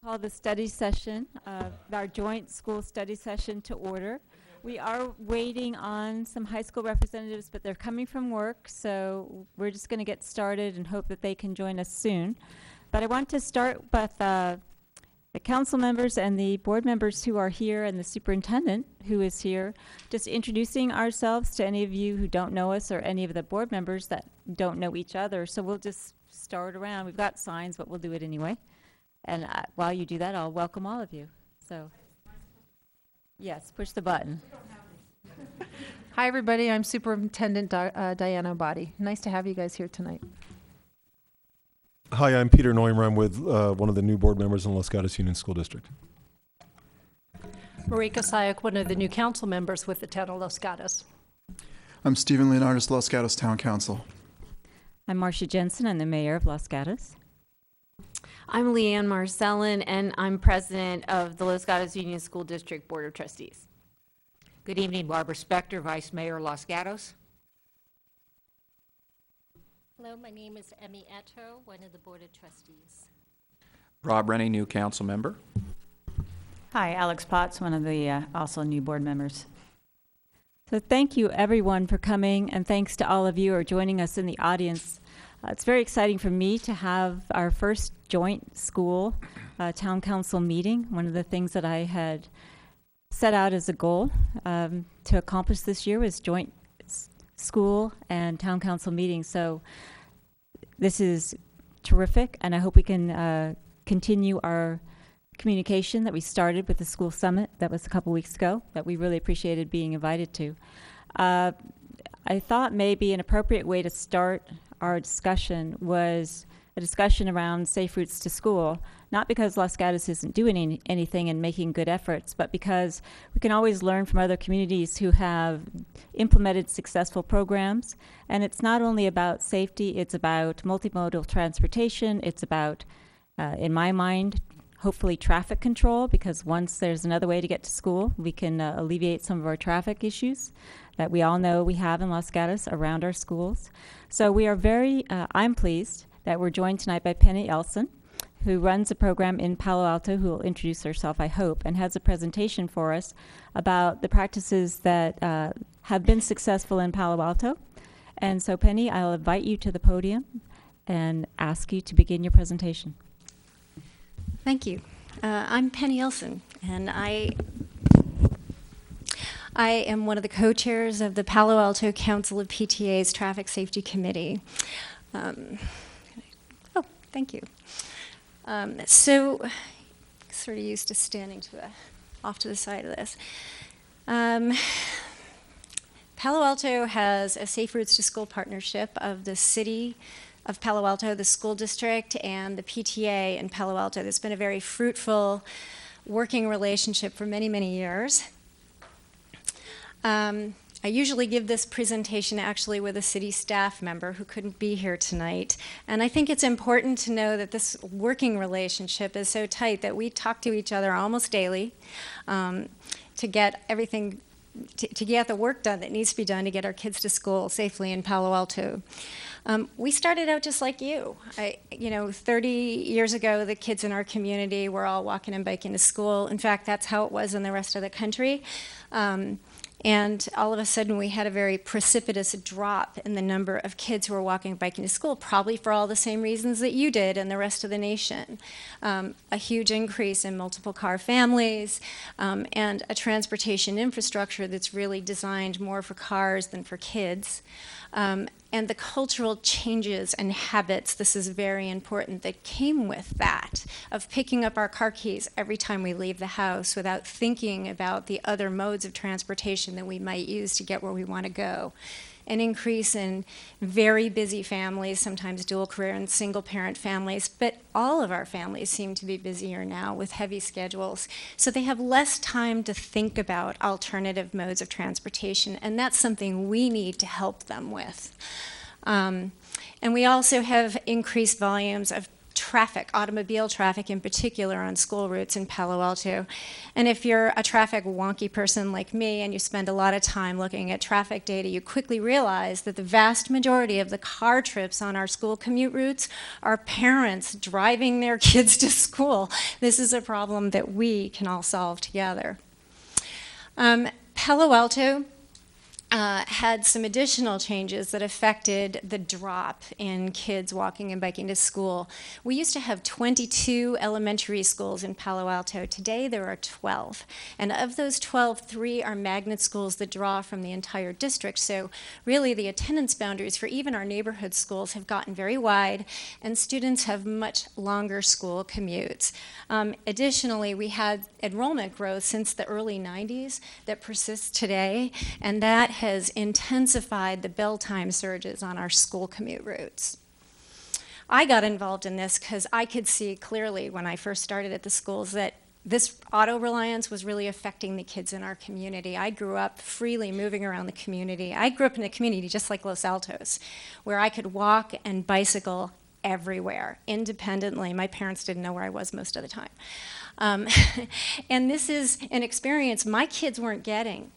Call the study session, our joint school study session to order. We are waiting on some high school representatives, but they're coming from work, so we're just going to get started and hope that they can join us soon. But I want to start with the council members and the board members who are here and the superintendent who is here, just introducing ourselves to any of you who don't know us or any of the board members that don't know each other. So we'll just start around. We've got signs, but we'll do it anyway. And while you do that, I'll welcome all of you. So, yes, push the button. Hi, everybody. I'm Superintendent Diana Body. Nice to have you guys here tonight. Hi, I'm Peter Neumer. I'm with one of the new board members in Los Gatos Union School District. Marika Sayak, one of the new council members with the town of Los Gatos. I'm Stephen Leonardis, Los Gatos Town Council. I'm Marcia Jensen. I'm the mayor of Los Gatos. I'm Leanne Marcellin, and I'm president of the Los Gatos Union School District Board of Trustees. Good evening, Barbara Spector, Vice Mayor, Los Gatos. Hello, my name is Emmy Etto, one of the Board of Trustees. Rob Rennie, new council member. Hi, Alex Potts, one of the also new board members. So thank you, everyone, for coming, and thanks to all of you who are joining us in the audience. It's very exciting for me to have our first joint school town council meeting. One of the things that I had set out as a goal to accomplish this year was joint school and town council meetings. So this is terrific, and I hope we can continue our communication that we started with the school summit that was a couple weeks ago that we really appreciated being invited to. I thought maybe an appropriate way to start our discussion was a discussion around safe routes to school, not because Los Gatos isn't doing anything and making good efforts, but because we can always learn from other communities who have implemented successful programs. And it's not only about safety, it's about multimodal transportation, it's about, in my mind, hopefully traffic control, because once there's another way to get to school, we can alleviate some of our traffic issues that we all know we have in Los Gatos around our schools. So we are I'm pleased that we're joined tonight by Penny Elson, who runs a program in Palo Alto, who will introduce herself, I hope, and has a presentation for us about the practices that have been successful in Palo Alto. And so, Penny, I'll invite you to the podium and ask you to begin your presentation. Thank you. I'm Penny Elson, and I am one of the co-chairs of the Palo Alto Council of PTA's Traffic Safety Committee. Thank you. So, sort of used to standing off to the side of this. Palo Alto has a Safe Routes to School partnership of the city of Palo Alto, the school district, and the PTA in Palo Alto. There's been a very fruitful working relationship for many, many years. I usually give this presentation actually with a city staff member who couldn't be here tonight. And I think it's important to know that this working relationship is so tight that we talk to each other almost daily to get everything, to get the work done that needs to be done to get our kids to school safely in Palo Alto. We started out just like you. 30 years ago, the kids in our community were all walking and biking to school. In fact, that's how it was in the rest of the country. And all of a sudden, we had a very precipitous drop in the number of kids who were walking and biking to school, probably for all the same reasons that you did and the rest of the nation. A huge increase in multiple car families and a transportation infrastructure that's really designed more for cars than for kids. And the cultural changes and habits, this is very important, that came with that, of picking up our car keys every time we leave the house without thinking about the other modes of transportation that we might use to get where we want to go. An increase in very busy families, sometimes dual career and single parent families, but all of our families seem to be busier now with heavy schedules. So they have less time to think about alternative modes of transportation, and that's something we need to help them with. And we also have increased volumes of traffic, automobile traffic in particular, on school routes in Palo Alto. And if you're a traffic wonky person like me and you spend a lot of time looking at traffic data, you quickly realize that the vast majority of the car trips on our school commute routes are parents driving their kids to school. This is a problem that we can all solve together. Palo Alto had some additional changes that affected the drop in kids walking and biking to school. We used to have 22 elementary schools in Palo Alto. Today there are 12. And of those 12, 3 are magnet schools that draw from the entire district. So really the attendance boundaries for even our neighborhood schools have gotten very wide, and students have much longer school commutes. Additionally, we had enrollment growth since the early 90s that persists today, and that has intensified the bell time surges on our school commute routes. I got involved in this because I could see clearly when I first started at the schools that this auto reliance was really affecting the kids in our community. I grew up freely moving around the community. I grew up in a community just like Los Altos, where I could walk and bicycle everywhere independently. My parents didn't know where I was most of the time. And this is an experience my kids weren't getting.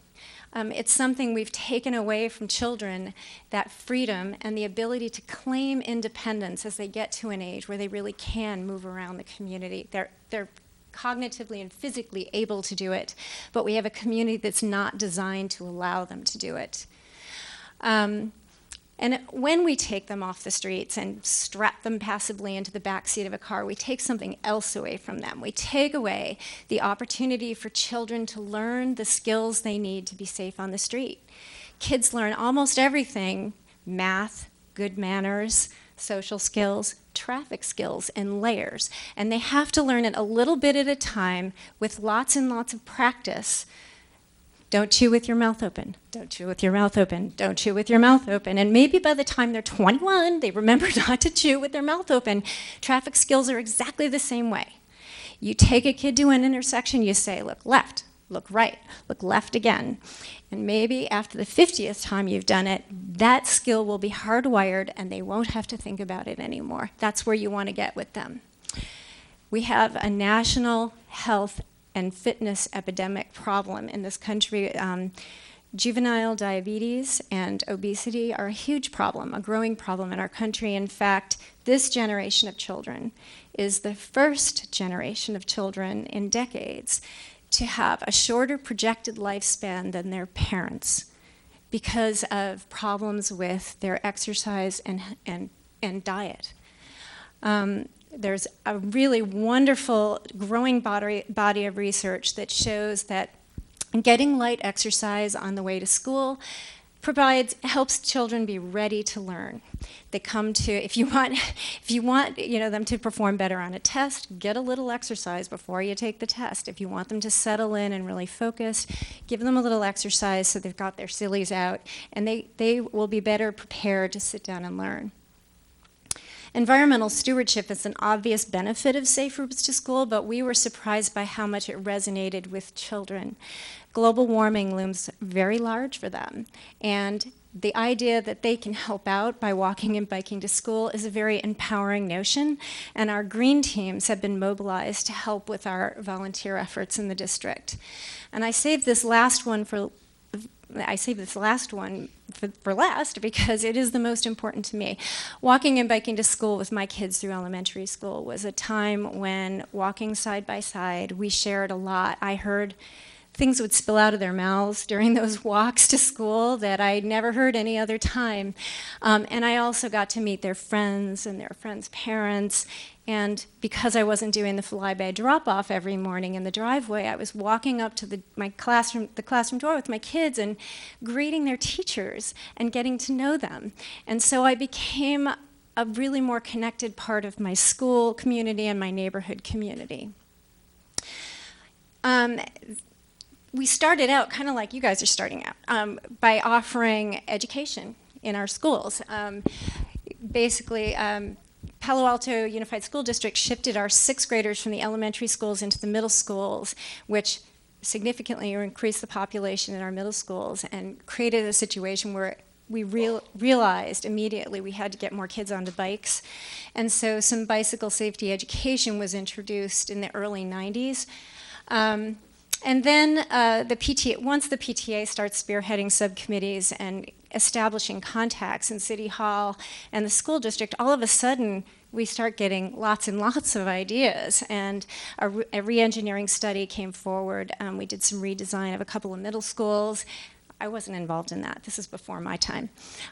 It's something we've taken away from children, that freedom and the ability to claim independence as they get to an age where they really can move around the community. They're cognitively and physically able to do it, but we have a community that's not designed to allow them to do it. And when we take them off the streets and strap them passively into the back seat of a car, we take something else away from them. We take away the opportunity for children to learn the skills they need to be safe on the street. Kids learn almost everything: math, good manners, social skills, traffic skills, and layers. And they have to learn it a little bit at a time with lots and lots of practice. Don't chew with your mouth open. Don't chew with your mouth open. Don't chew with your mouth open. And maybe by the time they're 21, they remember not to chew with their mouth open. Traffic skills are exactly the same way. You take a kid to an intersection, you say, look left, look right, look left again. And maybe after the 50th time you've done it, that skill will be hardwired and they won't have to think about it anymore. That's where you want to get with them. We have a national health and fitness epidemic problem in this country. Juvenile diabetes and obesity are a huge problem, a growing problem in our country. In fact, this generation of children is the first generation of children in decades to have a shorter projected lifespan than their parents because of problems with their exercise and diet. There's a really wonderful growing body of research that shows that getting light exercise on the way to school helps children be ready to learn. They come to, if you want them to perform better on a test, get a little exercise before you take the test. If you want them to settle in and really focus, give them a little exercise so they've got their sillies out, and they will be better prepared to sit down and learn. Environmental stewardship is an obvious benefit of safe routes to school, but we were surprised by how much it resonated with children. Global warming looms very large for them, and the idea that they can help out by walking and biking to school is a very empowering notion, and our green teams have been mobilized to help with our volunteer efforts in the district. And I saved this last one for last because it is the most important to me. Walking and biking to school with my kids through elementary school was a time when, walking side by side, we shared a lot. I heard things would spill out of their mouths during those walks to school that I'd never heard any other time. And I also got to meet their friends and their friends' parents. And because I wasn't doing the flyby drop-off every morning in the driveway, I was walking up to the classroom door with my kids and greeting their teachers and getting to know them. And so I became a really more connected part of my school community and my neighborhood community. We started out kind of like you guys are starting out, by offering education in our schools. Basically, Palo Alto Unified School District shifted our 6th graders from the elementary schools into the middle schools, which significantly increased the population in our middle schools and created a situation where we realized immediately we had to get more kids onto bikes. And so some bicycle safety education was introduced in the early 90s. And then once the PTA starts spearheading subcommittees and establishing contacts in City Hall and the school district, all of a sudden we start getting lots and lots of ideas. And a re-engineering study came forward. We did some redesign of a couple of middle schools. I wasn't involved in that. This is before my time.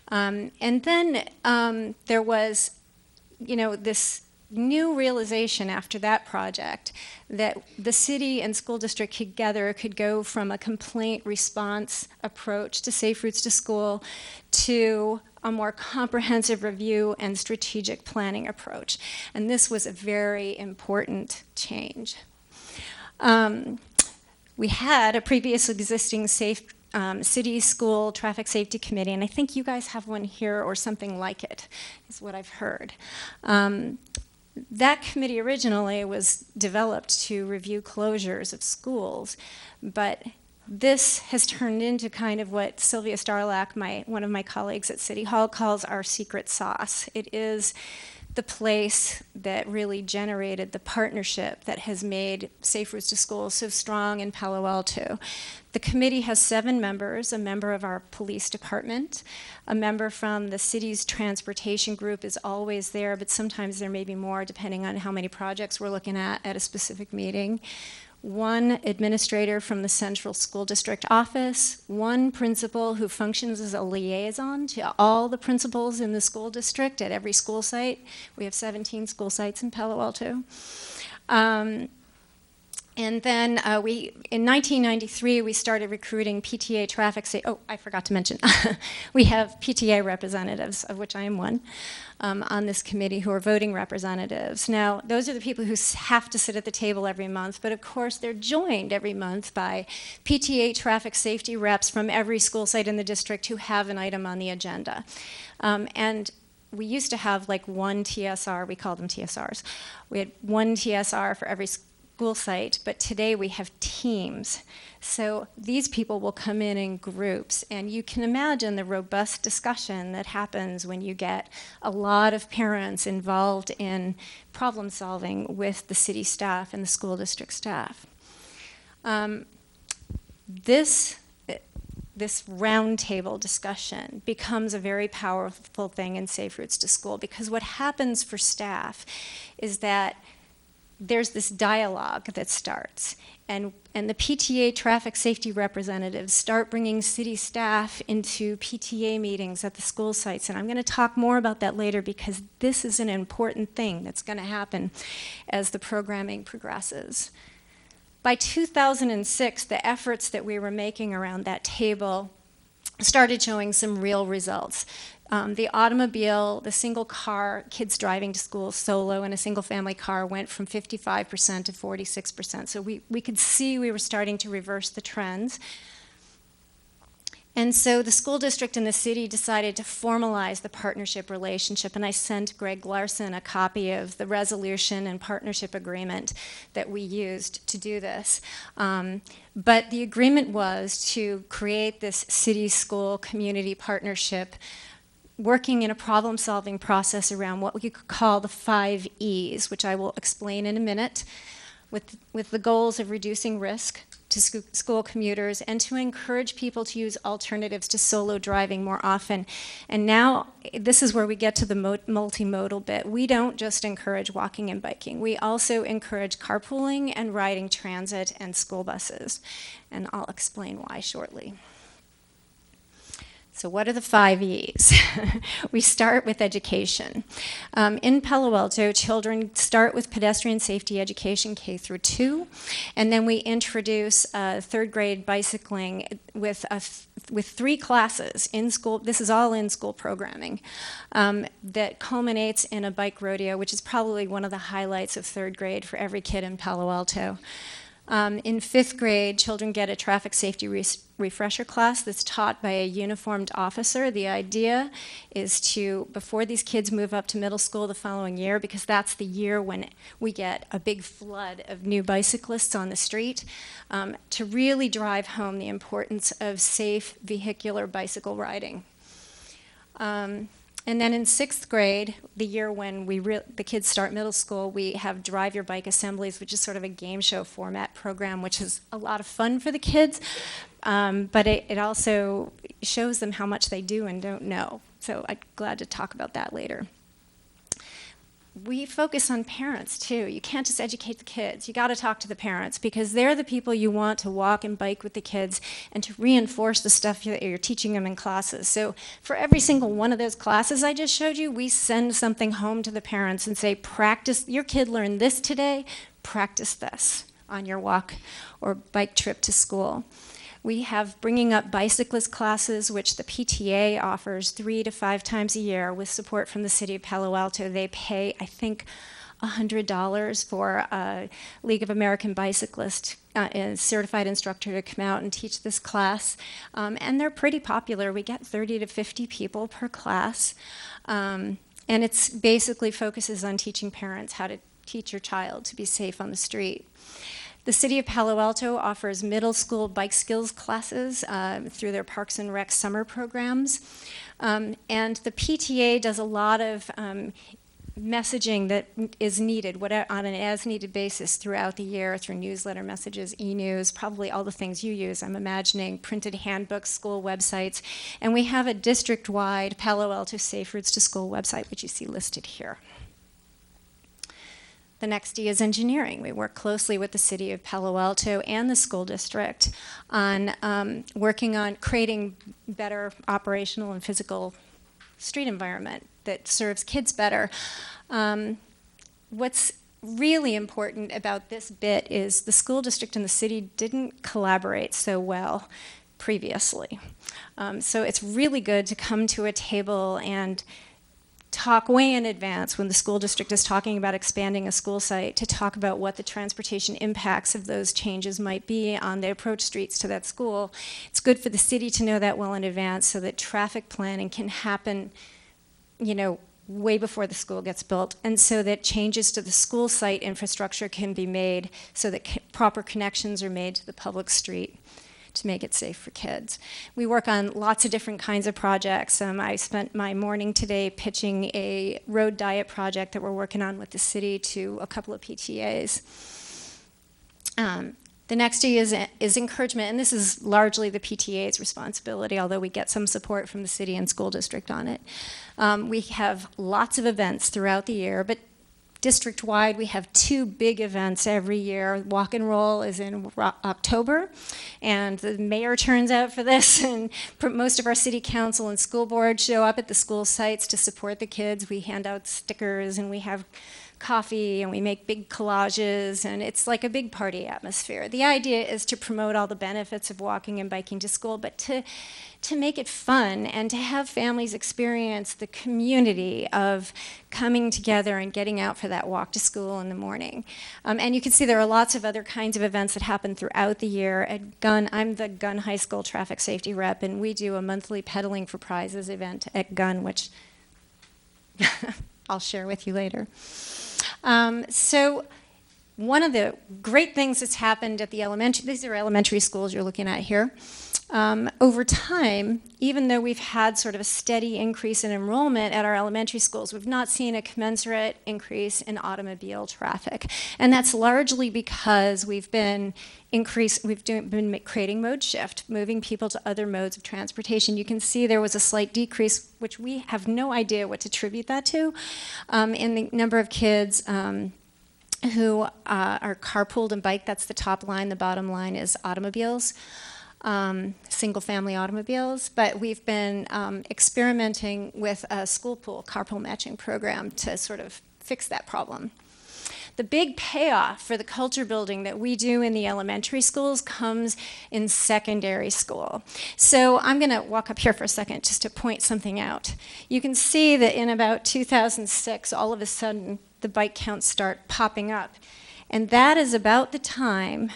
And then there was, this new realization after that project that the city and school district together could go from a complaint response approach to Safe Routes to School to a more comprehensive review and strategic planning approach. And this was a very important change. We had a previous existing city school traffic safety committee, and I think you guys have one here or something like it, is what I've heard. That committee originally was developed to review closures of schools, but this has turned into kind of what Sylvia Starlack, one of my colleagues at City Hall, calls our secret sauce. It is the place that really generated the partnership that has made Safe Routes to School so strong in Palo Alto. The committee has 7 members, a member of our police department, a member from the city's transportation group is always there, but sometimes there may be more depending on how many projects we're looking at a specific meeting. 1 administrator from the Central School District office, 1 principal who functions as a liaison to all the principals in the school district at every school site. We have 17 school sites in Palo Alto. And then in 1993, we started recruiting PTA traffic safety. Oh, I forgot to mention, we have PTA representatives, of which I am one, on this committee who are voting representatives. Now, those are the people who have to sit at the table every month, but of course they're joined every month by PTA traffic safety reps from every school site in the district who have an item on the agenda. And we used to have like 1 TSR, we call them TSRs. We had 1 TSR for every school site, but today we have teams. So these people will come in groups, and you can imagine the robust discussion that happens when you get a lot of parents involved in problem solving with the city staff and the school district staff. This roundtable discussion becomes a very powerful thing in Safe Routes to School, because what happens for staff is that there's this dialogue that starts, and the PTA traffic safety representatives start bringing city staff into PTA meetings at the school sites, and I'm going to talk more about that later because this is an important thing that's going to happen as the programming progresses. By 2006, the efforts that we were making around that table started showing some real results. The automobile, the single car, kids driving to school solo in a single family car went from 55% to 46%. So we could see we were starting to reverse the trends. And so the school district and the city decided to formalize the partnership relationship, and I sent Greg Larson a copy of the resolution and partnership agreement that we used to do this. But the agreement was to create this city-school community partnership working in a problem-solving process around what we could call the 5 E's, which I will explain in a minute, with the goals of reducing risk to school commuters and to encourage people to use alternatives to solo driving more often. And now, this is where we get to the multimodal bit. We don't just encourage walking and biking. We also encourage carpooling and riding transit and school buses. And I'll explain why shortly. So what are the 5 E's? We start with education. In Palo Alto, children start with pedestrian safety education K through 2, and then we introduce 3rd grade bicycling with 3 classes in school. This is all in school programming that culminates in a bike rodeo, which is probably one of the highlights of 3rd grade for every kid in Palo Alto. In 5th grade, children get a traffic safety refresher class that's taught by a uniformed officer. The idea is to, before these kids move up to middle school the following year, because that's the year when we get a big flood of new bicyclists on the street, to really drive home the importance of safe vehicular bicycle riding. And then in 6th grade, the year when the kids start middle school, we have Drive Your Bike Assemblies, which is sort of a game show format program, which is a lot of fun for the kids, but it also shows them how much they do and don't know. So I'm glad to talk about that later. We focus on parents too. You can't just educate the kids. You got to talk to the parents because they're the people you want to walk and bike with the kids and to reinforce the stuff that you're teaching them in classes. So for every single one of those classes I just showed you, we send something home to the parents and say, practice, your kid learned this today, practice this on your walk or bike trip to school. We have Bringing Up Bicyclist classes, which the PTA offers 3 to 5 times a year with support from the city of Palo Alto. They pay, I think, $100 for a League of American Bicyclists, a certified instructor to come out and teach this class. And they're pretty popular. We get 30 to 50 people per class. And it's basically focuses on teaching parents how to teach your child to be safe on the street. The city of Palo Alto offers middle school bike skills classes through their Parks and Rec summer programs. And the PTA does a lot of messaging that is needed on an as-needed basis throughout the year through newsletter messages, e-news, probably all the things you use, I'm imagining, printed handbooks, school websites. And we have a district-wide Palo Alto Safe Routes to School website, which you see listed here. The next D is engineering. We work closely with the city of Palo Alto and the school district on working on creating better operational and physical street environment that serves kids better. What's really important about this bit is the school district and the city didn't collaborate so well previously. So it's really good to come to a table and talk way in advance when the school district is talking about expanding a school site to talk about what the transportation impacts of those changes might be on the approach streets to that school. It's good for the city to know that well in advance so that traffic planning can happen, way before the school gets built, and so that changes to the school site infrastructure can be made so that proper connections are made to the public street to make it safe for kids. We work on lots of different kinds of projects. I spent my morning today pitching a road diet project that we're working on with the city to a couple of PTAs. The next D is encouragement, and this is largely the PTA's responsibility, although we get some support from the city and school district on it. We have lots of events throughout the year, but district-wide, we have 2 big events every year. Walk and Roll is in October, and the mayor turns out for this, and most of our city council and school board show up at the school sites to support the kids. We hand out stickers, and we have coffee, and we make big collages, and it's like a big party atmosphere. The idea is to promote all the benefits of walking and biking to school, but to make it fun and to have families experience the community of coming together and getting out for that walk to school in the morning. And you can see there are lots of other kinds of events that happen throughout the year. At Gunn, I'm the Gunn High School traffic safety rep, and we do a monthly pedaling for prizes event at Gunn, which I'll share with you later. So one of the great things that's happened at the these are elementary schools you're looking at here. Over time, even though we've had sort of a steady increase in enrollment at our elementary schools, we've not seen a commensurate increase in automobile traffic. And that's largely because we've been creating mode shift, moving people to other modes of transportation. You can see there was a slight decrease, which we have no idea what to attribute that to, in the number of kids who are carpooled and bike. That's the top line. The bottom line is automobiles. Single-family automobiles, but we've been experimenting with a school pool carpool matching program to sort of fix that problem. The big payoff for the culture building that we do in the elementary schools comes in secondary school. So I'm going to walk up here for a second just to point something out. You can see that in about 2006, all of a sudden, the bike counts start popping up. And that is about the time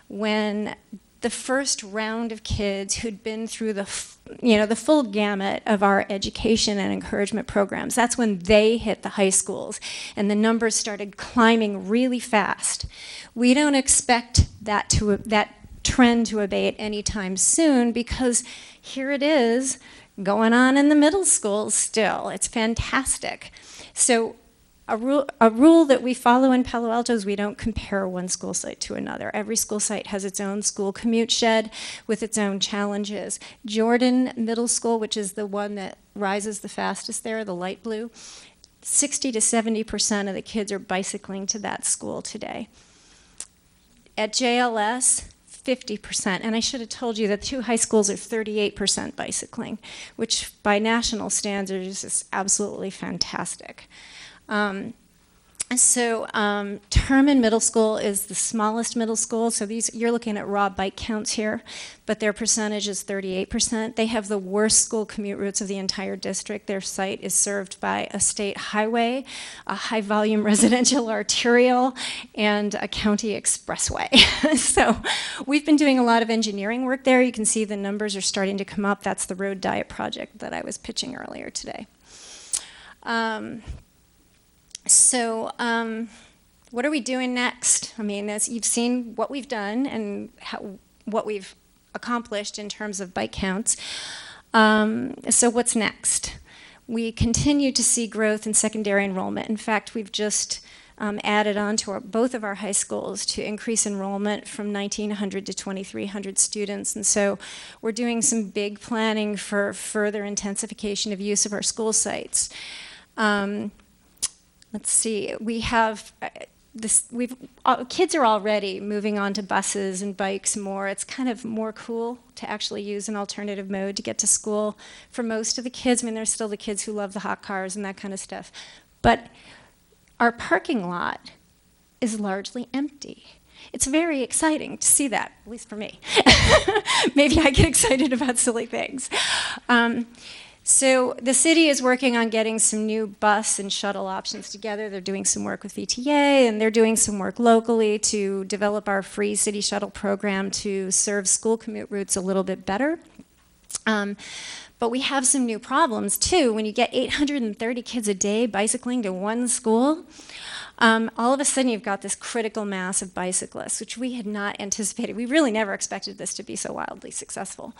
when the first round of kids who'd been through the full gamut of our education and encouragement programs, that's when they hit the high schools and the numbers started climbing really fast. We don't expect that trend to abate anytime soon because here it is, going on in the middle schools still. It's fantastic. So a rule that we follow in Palo Alto is we don't compare one school site to another. Every school site has its own school commute shed with its own challenges. Jordan Middle School, which is the one that rises the fastest there, the light blue, 60 to 70% of the kids are bicycling to that school today. At JLS, 50%, and I should have told you that 2 high schools are 38% bicycling, which by national standards is absolutely fantastic. Terman Middle School is the smallest middle school, so you're looking at raw bike counts here, but their percentage is 38%. They have the worst school commute routes of the entire district. Their site is served by a state highway, a high-volume residential arterial, and a county expressway. So we've been doing a lot of engineering work there. You can see the numbers are starting to come up. That's the road diet project that I was pitching earlier today. What are we doing next? I mean, as you've seen what we've done and what we've accomplished in terms of bike counts. So what's next? We continue to see growth in secondary enrollment. In fact, we've just added on to both of our high schools to increase enrollment from 1,900 to 2,300 students. And so we're doing some big planning for further intensification of use of our school sites. Let's see, we have kids are already moving on to buses and bikes more. It's kind of more cool to actually use an alternative mode to get to school for most of the kids. I mean, there's still the kids who love the hot cars and that kind of stuff. But our parking lot is largely empty. It's very exciting to see that, at least for me. Maybe I get excited about silly things. So the city is working on getting some new bus and shuttle options together. They're doing some work with ETA, and they're doing some work locally to develop our free city shuttle program to serve school commute routes a little bit better. But we have some new problems, too. When you get 830 kids a day bicycling to one school, all of a sudden you've got this critical mass of bicyclists, which we had not anticipated. We really never expected this to be so wildly successful.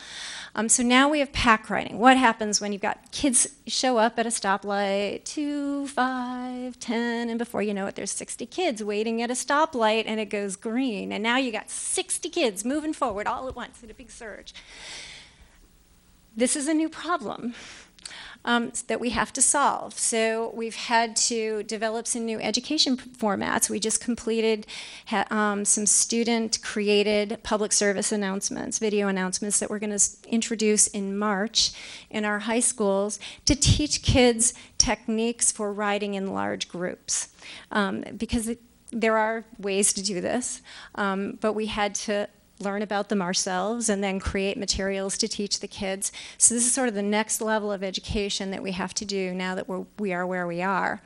So now we have pack riding. What happens when you've got kids show up at a stoplight, 2, 5, 10, and before you know it, there's 60 kids waiting at a stoplight, and it goes green. And now you got 60 kids moving forward all at once in a big surge. This is a new problem that we have to solve. So we've had to develop some new education formats. We just completed some student-created public service announcements, video announcements that we're going to introduce in March in our high schools to teach kids techniques for riding in large groups. Because there are ways to do this, but we had to learn about them ourselves and then create materials to teach the kids. So this is sort of the next level of education that we have to do now that we are where we are.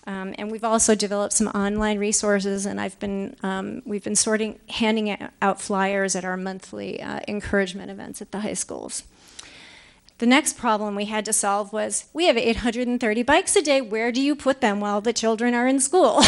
And we've also developed some online resources, and we've been handing out flyers at our monthly encouragement events at the high schools. The next problem we had to solve was, we have 830 bikes a day. Where do you put them while the children are in school?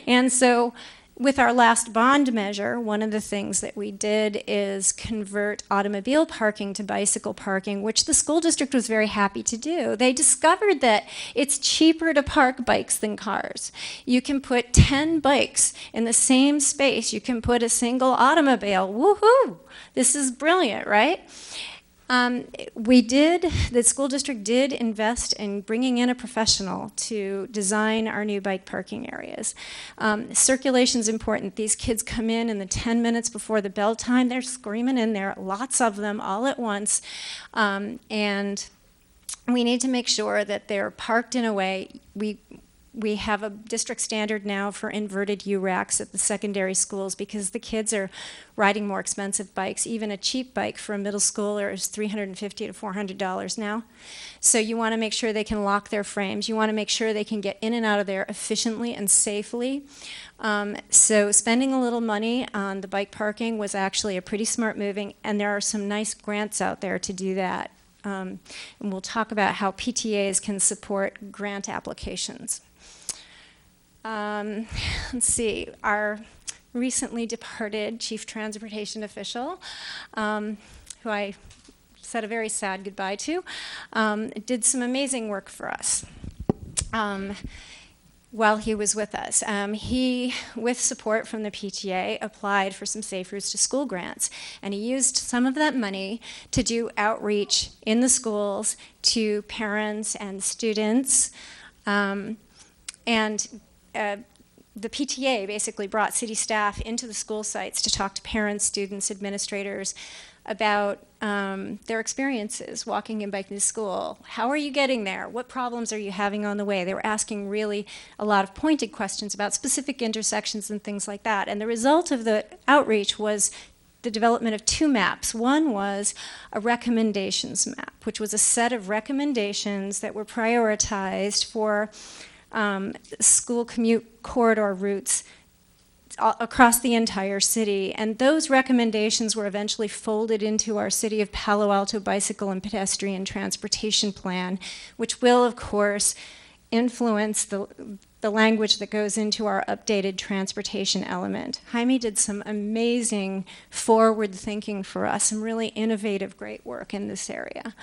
And so with our last bond measure, one of the things that we did is convert automobile parking to bicycle parking, which the school district was very happy to do. They discovered that it's cheaper to park bikes than cars. You can put 10 bikes in the same space. You can put a single automobile. Woohoo! This is brilliant, right? The school district did invest in bringing in a professional to design our new bike parking areas. Circulation is important. These kids come in the 10 minutes before the bell time. They're screaming in there, lots of them all at once. And we need to make sure that they're parked in a way. We have a district standard now for inverted U-racks at the secondary schools because the kids are riding more expensive bikes. Even a cheap bike for a middle schooler is $350 to $400 now. So you want to make sure they can lock their frames. You want to make sure they can get in and out of there efficiently and safely. So spending a little money on the bike parking was actually a pretty smart moving, and there are some nice grants out there to do that. And we'll talk about how PTAs can support grant applications. Let's see, our recently departed chief transportation official, who I said a very sad goodbye to, did some amazing work for us while he was with us. He, with support from the PTA, applied for some Safe Routes to School grants, and he used some of that money to do outreach in the schools to parents and students. The PTA basically brought city staff into the school sites to talk to parents, students, administrators about their experiences walking and biking to school. How are you getting there? What problems are you having on the way? They were asking really a lot of pointed questions about specific intersections and things like that. And the result of the outreach was the development of 2 maps. One was a recommendations map, which was a set of recommendations that were prioritized for school commute corridor routes across the entire city. And those recommendations were eventually folded into our City of Palo Alto Bicycle and Pedestrian Transportation Plan, which will, of course, influence the language that goes into our updated transportation element. Jaime did some amazing forward thinking for us, some really innovative, great work in this area.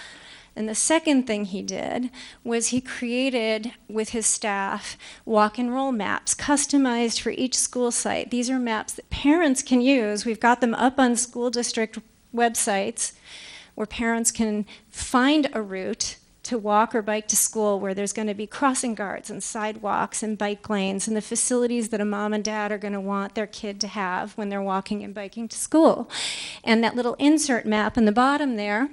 And the second thing he did was he created, with his staff, walk and roll maps customized for each school site. These are maps that parents can use. We've got them up on school district websites where parents can find a route to walk or bike to school where there's going to be crossing guards and sidewalks and bike lanes and the facilities that a mom and dad are going to want their kid to have when they're walking and biking to school. And that little insert map in the bottom there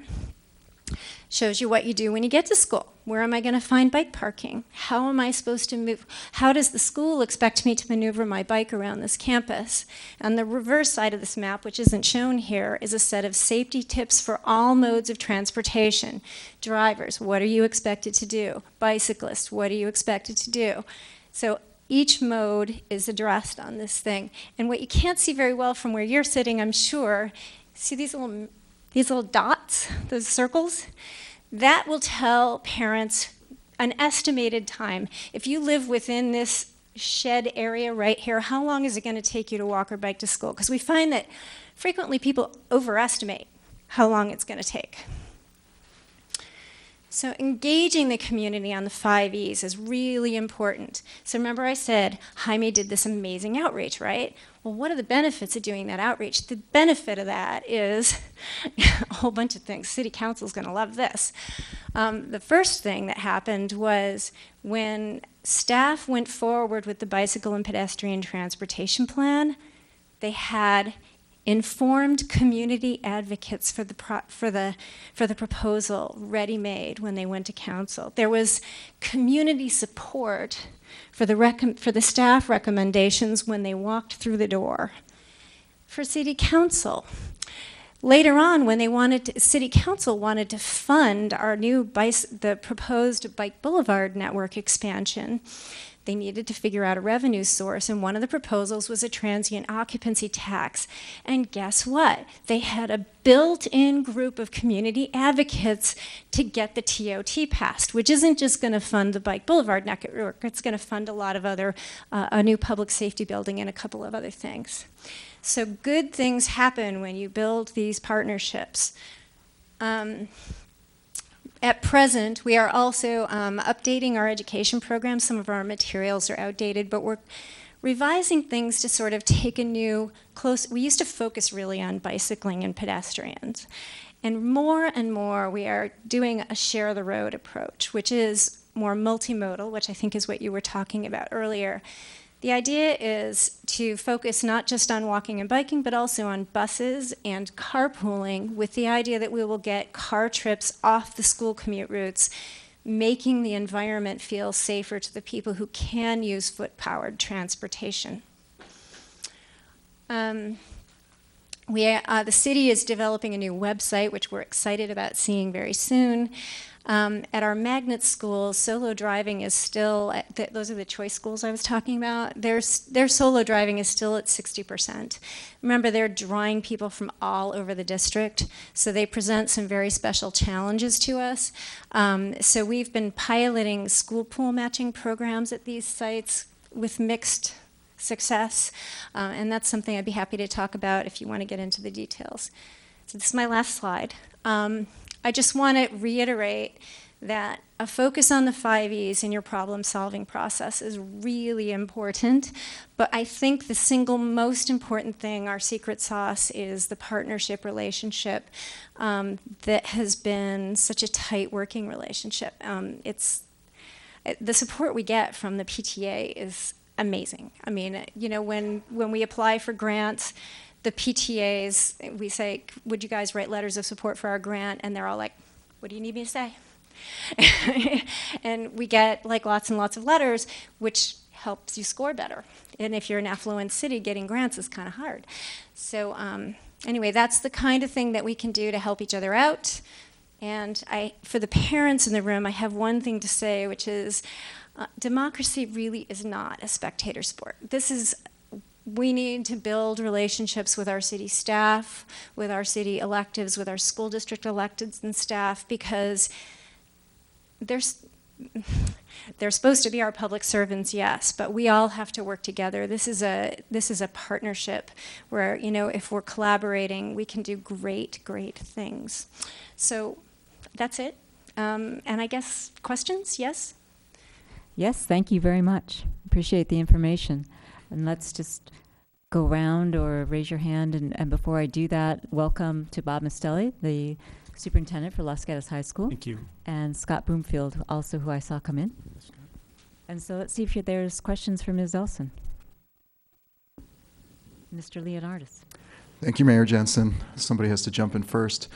shows you what you do when you get to school. Where am I going to find bike parking? How am I supposed to move? How does the school expect me to maneuver my bike around this campus? And the reverse side of this map, which isn't shown here, is a set of safety tips for all modes of transportation. Drivers, what are you expected to do? Bicyclists, what are you expected to do? So each mode is addressed on this thing. And what you can't see very well from where you're sitting, I'm sure, see these little dots, those circles? That will tell parents an estimated time. If you live within this shed area right here, how long is it going to take you to walk or bike to school? Because we find that frequently people overestimate how long it's going to take. So engaging the community on the 5 E's is really important. So remember I said Jaime did this amazing outreach, right? Well, what are the benefits of doing that outreach? The benefit of that is a whole bunch of things. City Council's going to love this. The first thing that happened was when staff went forward with the bicycle and pedestrian transportation plan, they had informed community advocates for the proposal ready-made when they went to council. There was community support for the staff recommendations when they walked through the door. For city council, later on when city council wanted to fund our the proposed Bike Boulevard network expansion, they needed to figure out a revenue source, and one of the proposals was a transient occupancy tax. And guess what? They had a built-in group of community advocates to get the TOT passed, which isn't just going to fund the Bike Boulevard network, it's going to fund a lot of other, a new public safety building and a couple of other things. So good things happen when you build these partnerships. At present, we are also updating our education program. Some of our materials are outdated, but we're revising things to sort of take a new we used to focus really on bicycling and pedestrians. And more we are doing a share the road approach, which is more multimodal, which I think is what you were talking about earlier. The idea is to focus not just on walking and biking, but also on buses and carpooling, with the idea that we will get car trips off the school commute routes, making the environment feel safer to the people who can use foot-powered transportation. The city is developing a new website, which we're excited about seeing very soon. At our magnet schools, solo driving is still, those are the choice schools I was talking about, their solo driving is still at 60%. Remember, they're drawing people from all over the district, so they present some very special challenges to us. So we've been piloting school pool matching programs at these sites with mixed success, and that's something I'd be happy to talk about if you want to get into the details. So this is my last slide. I just want to reiterate that a focus on the 5 E's in your problem-solving process is really important, but I think the single most important thing, our secret sauce, is the partnership relationship that has been such a tight working relationship. The support we get from the PTA is amazing. I mean, you know, when we apply for grants, the PTAs, we say, would you guys write letters of support for our grant? And they're all like, what do you need me to say? And we get like lots and lots of letters, which helps you score better. And if you're an affluent city, getting grants is kind of hard. So anyway, that's the kind of thing that we can do to help each other out. And for the parents in the room, I have one thing to say, which is democracy really is not a spectator sport. We need to build relationships with our city staff, with our city electives, with our school district electeds and staff, because they're supposed to be our public servants, yes, but we all have to work together. This is a partnership where, you know, if we're collaborating, we can do great, great things. So that's it. And I guess questions, yes? Yes, thank you very much. Appreciate the information. And let's just go around or raise your hand. And before I do that, welcome to Bob Mastelli, the superintendent for Los Gatos High School. Thank you. And Scott Broomfield, also who I saw come in. And so let's see if there's questions for Ms. Elson. Mr. Leonardis. Thank you, Mayor Jensen. Somebody has to jump in first.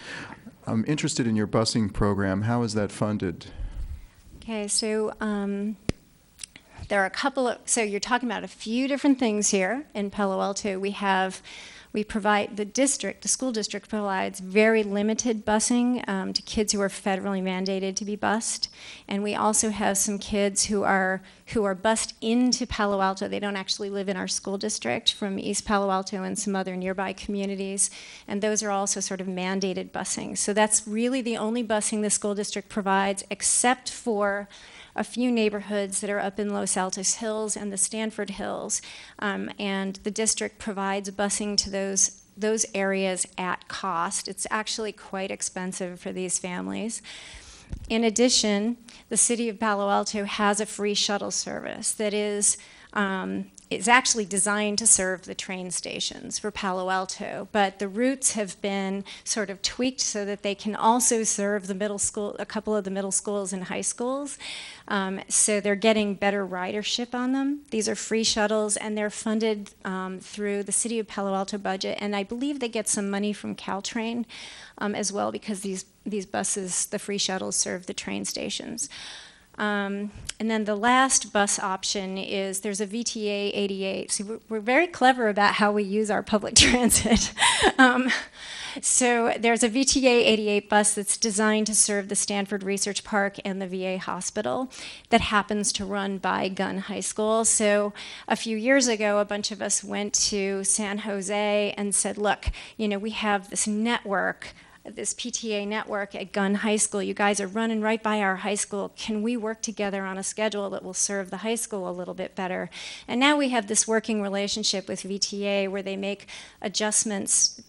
I'm interested in your busing program. How is that funded? Okay, so there are a couple of, so you're talking about a few different things here in Palo Alto. We provide, the school district provides very limited busing to kids who are federally mandated to be bused. And we also have some kids who are bused into Palo Alto. They don't actually live in our school district, from East Palo Alto and some other nearby communities. And those are also sort of mandated busing. So that's really the only busing the school district provides, except for a few neighborhoods that are up in Los Altos Hills and the Stanford Hills, and the district provides busing to those areas at cost. It's actually quite expensive for these families. In addition, the city of Palo Alto has a free shuttle service that is actually designed to serve the train stations for Palo Alto, but the routes have been sort of tweaked so that they can also serve the middle school, a couple of the middle schools and high schools. So they're getting better ridership on them. These are free shuttles, and they're funded through the city of Palo Alto budget, and I believe they get some money from Caltrain as well, because these buses, the free shuttles, serve the train stations. And then the last bus option is there's a VTA 88. So we're very clever about how we use our public transit. So there's a VTA 88 bus that's designed to serve the Stanford Research Park and the VA hospital that happens to run by Gunn High School. So a few years ago, a bunch of us went to San Jose and said, look, you know, we have this network, this PTA network at Gunn High School. You guys are running right by our high school. Can we work together on a schedule that will serve the high school a little bit better? And now we have this working relationship with VTA where they make adjustments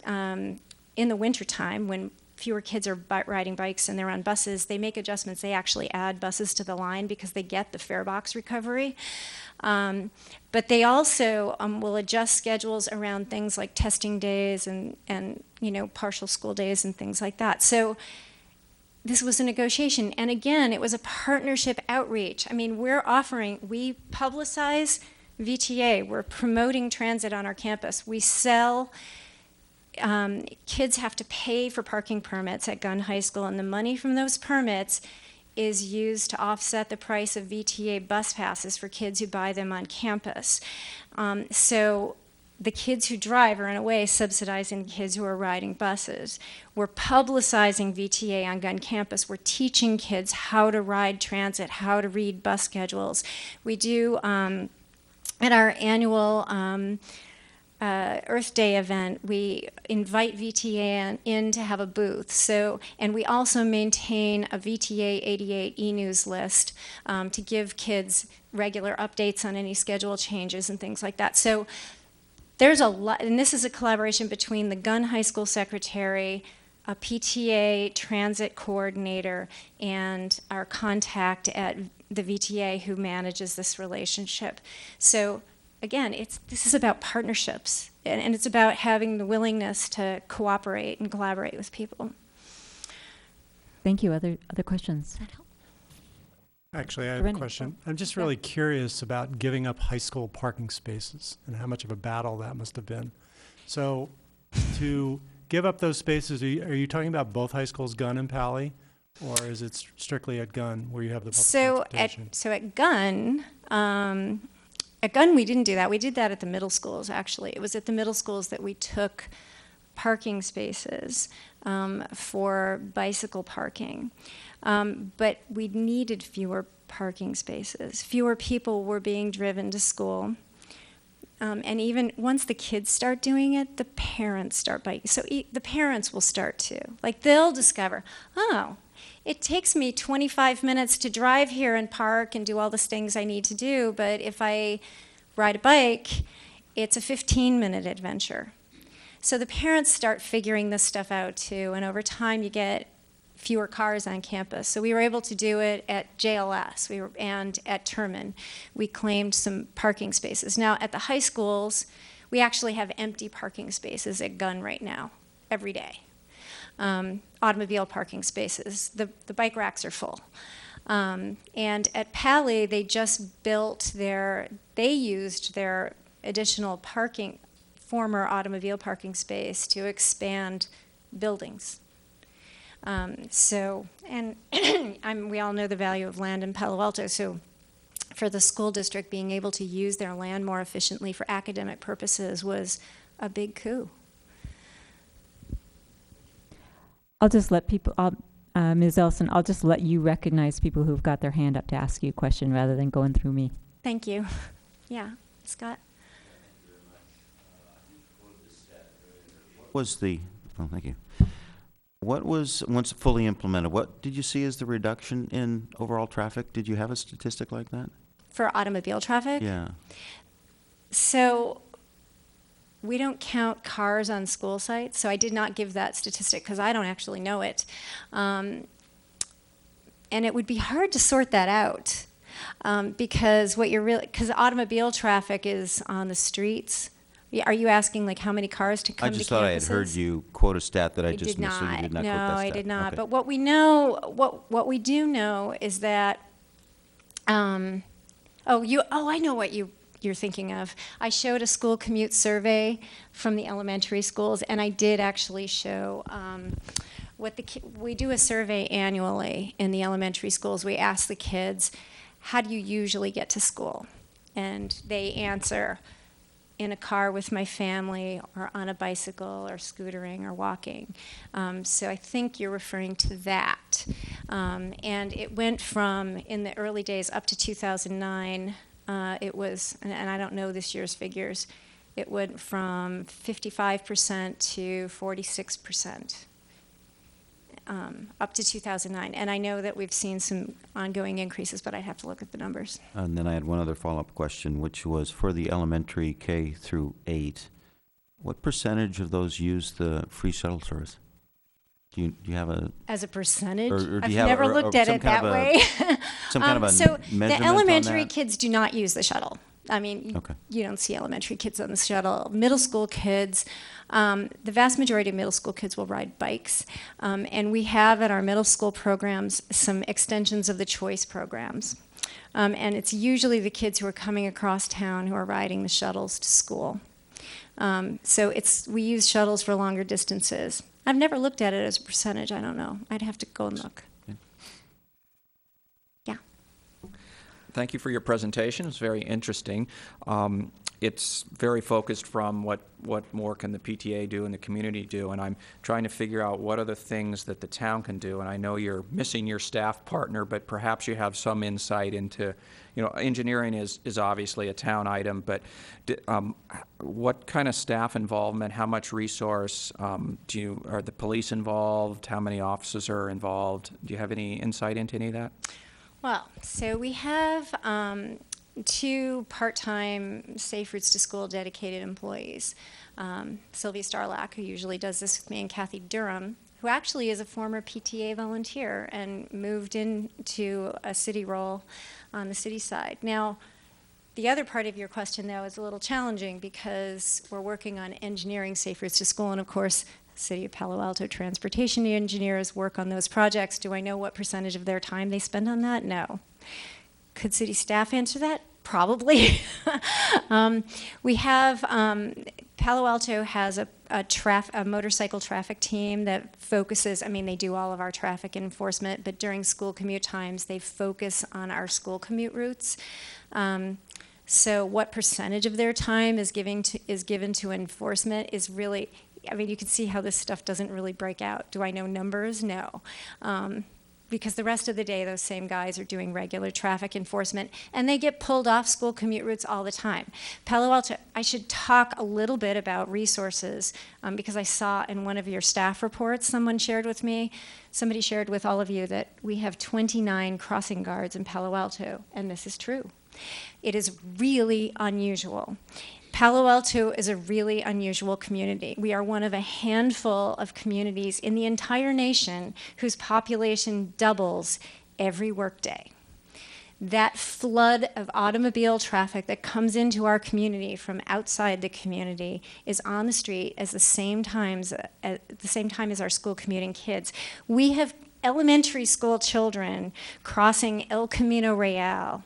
in the wintertime when fewer kids are riding bikes and they're on buses. They make adjustments. They actually add buses to the line because they get the fare box recovery. But they also will adjust schedules around things like testing days and you know, partial school days and things like that. So this was a negotiation. And again, it was a partnership outreach. I mean, we publicize VTA. We're promoting transit on our campus. We sell, kids have to pay for parking permits at Gunn High School, and the money from those permits is used to offset the price of VTA bus passes for kids who buy them on campus. So the kids who drive are in a way subsidizing the kids who are riding buses. We're publicizing VTA on Gunn campus. We're teaching kids how to ride transit, how to read bus schedules. We do, at our annual Earth Day event, we invite VTA in to have a booth. So, and we also maintain a VTA 88 e-news list to give kids regular updates on any schedule changes and things like that. So there's a lot, and this is a collaboration between the Gunn High School secretary, a PTA transit coordinator and our contact at the VTA who manages this relationship. So again, this is about partnerships, and it's about having the willingness to cooperate and collaborate with people. Thank you. Other questions? Actually, I have a question. I'm just really curious about giving up high school parking spaces and how much of a battle that must have been. So to give up those spaces, are you talking about both high schools, Gunn and Pally, or is it strictly at Gunn where you have the public transportation? At Gunn, we didn't do that. We did that at the middle schools, actually. It was at the middle schools that we took parking spaces for bicycle parking. But we needed fewer parking spaces. Fewer people were being driven to school. And even once the kids start doing it, the parents start biking. So the parents will start too. Like they'll discover, oh, it takes me 25 minutes to drive here and park and do all the things I need to do, but if I ride a bike, it's a 15-minute adventure. So the parents start figuring this stuff out too, and over time you get fewer cars on campus. So we were able to do it at JLS and at Terman. We claimed some parking spaces. Now at the high schools, we actually have empty parking spaces at Gunn right now, every day. Automobile parking spaces. The bike racks are full. And at Pally, they just they used their additional parking, former automobile parking space to expand buildings. We all know the value of land in Palo Alto, so for the school district being able to use their land more efficiently for academic purposes was a big coup. I'll just let people, Ms. Ellison, I'll just let you recognize people who've got their hand up to ask you a question rather than going through me. Thank you. Yeah, Scott? Thank you. What was, once fully implemented, what did you see as the reduction in overall traffic? Did you have a statistic like that? For automobile traffic? Yeah. So we don't count cars on school sites, so I did not give that statistic because I don't actually know it. And it would be hard to sort that out because because automobile traffic is on the streets. Are you asking like how many cars to come to campuses? I just thought I had heard you quote a stat that I just missed, so you did not quote that stat. No, I did not. Okay. But what we know, what we do know is that, I know what you're thinking of. I showed a school commute survey from the elementary schools, and I did actually show we do a survey annually in the elementary schools. We ask the kids, how do you usually get to school? And they answer, in a car with my family, or on a bicycle, or scootering, or walking. So I think you're referring to that. And it went from, in the early days, up to 2009, it was, and I don't know this year's figures, it went from 55% to 46%. Up to 2009. And I know that we've seen some ongoing increases, but I'd have to look at the numbers. And then I had one other follow-up question, which was for the elementary K through 8, what percentage of those use the free shuttle service? Do you have a... As a percentage? Or I've never looked at it that way. Some kind of a so measurement the elementary on that? Kids do not use the shuttle. I mean, Okay. you don't see elementary kids on the shuttle. Middle school kids, the vast majority of middle school kids will ride bikes. And we have at our middle school programs some extensions of the choice programs. And it's usually the kids who are coming across town who are riding the shuttles to school. So we use shuttles for longer distances. I've never looked at it as a percentage. I don't know. I'd have to go and look. Yeah. Thank you for your presentation. It's very interesting. It's very focused from what more can the PTA do and the community do, and I'm trying to figure out what are the things that the town can do. And I know you're missing your staff partner, but perhaps you have some insight into, engineering is obviously a town item, but what kind of staff involvement, how much resource are the police involved? How many officers are involved? Do you have any insight into any of that? Well, so we have 2 part-time Safe Routes to School dedicated employees. Sylvia Starlack, who usually does this with me, and Kathy Durham, who actually is a former PTA volunteer and moved into a city role on the city side. Now, the other part of your question, though, is a little challenging because we're working on engineering safe routes to school, and of course, City of Palo Alto transportation engineers work on those projects. Do I know what percentage of their time they spend on that? No. Could city staff answer that? Probably. We have, Palo Alto has a motorcycle traffic team that focuses, I mean, they do all of our traffic enforcement, but during school commute times, they focus on our school commute routes. So what percentage of their time is given to enforcement is really, I mean, you can see how this stuff doesn't really break out. Do I know numbers? No. Because the rest of the day, those same guys are doing regular traffic enforcement, and they get pulled off school commute routes all the time. Palo Alto, I should talk a little bit about resources, because I saw in one of your staff reports somebody shared with all of you that we have 29 crossing guards in Palo Alto, and this is true. It is really unusual. Palo Alto is a really unusual community. We are one of a handful of communities in the entire nation whose population doubles every workday. That flood of automobile traffic that comes into our community from outside the community is on the street at the same time as our school commuting kids. We have elementary school children crossing El Camino Real,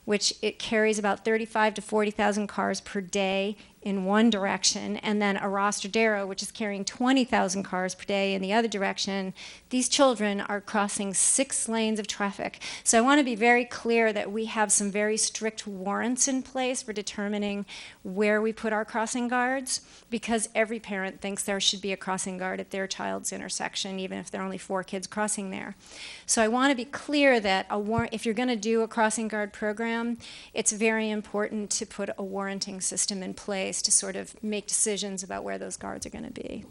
which it carries about 35 to 40,000 cars per day in one direction, and then Arostradero, which is carrying 20,000 cars per day in the other direction. These children are crossing 6 lanes of traffic. So I want to be very clear that we have some very strict warrants in place for determining where we put our crossing guards, because every parent thinks there should be a crossing guard at their child's intersection, even if there are only 4 kids crossing there. So I want to be clear that if you're going to do a crossing guard program, it's very important to put a warranting system in place to sort of make decisions about where those guards are going to be.